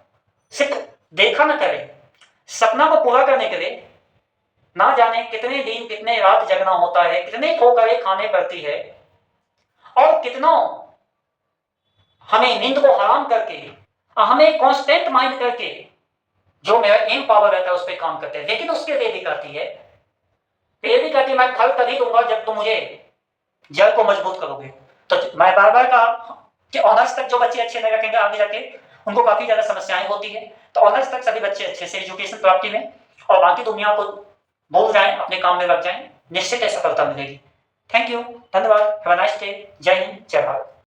सिर्फ देखा ना करें, सपना को पूरा करने के लिए ना जाने कितने दिन कितने रात जगना होता है, कितने ठोकरें खाने पड़ती है, और कितना हमें नींद को हराम करके हमें कांस्टेंट माइंड करके जो मेरा एम पावर रहता है उस पर काम करते हैं। लेकिन उसके लिए भी कहती है, ये भी कहती है मैं फल तभी दूंगा जब तुम मुझे जड़ को मजबूत करोगे। तो मैं बार बार कहा कि ऑनर्स तक जो बच्चे अच्छे नहीं रखेंगे आगे जाके उनको काफी ज्यादा समस्याएं होती है, तो ऑनर्स तक सभी बच्चे अच्छे से एजुकेशन प्राप्ति में और बाकी दुनिया को भूल जाएं, अपने काम में लग जाएं, निश्चित सफलता मिलेगी। थैंक यू, धन्यवाद, हैव अ नाइस डे, जय हिंद, जय भारत।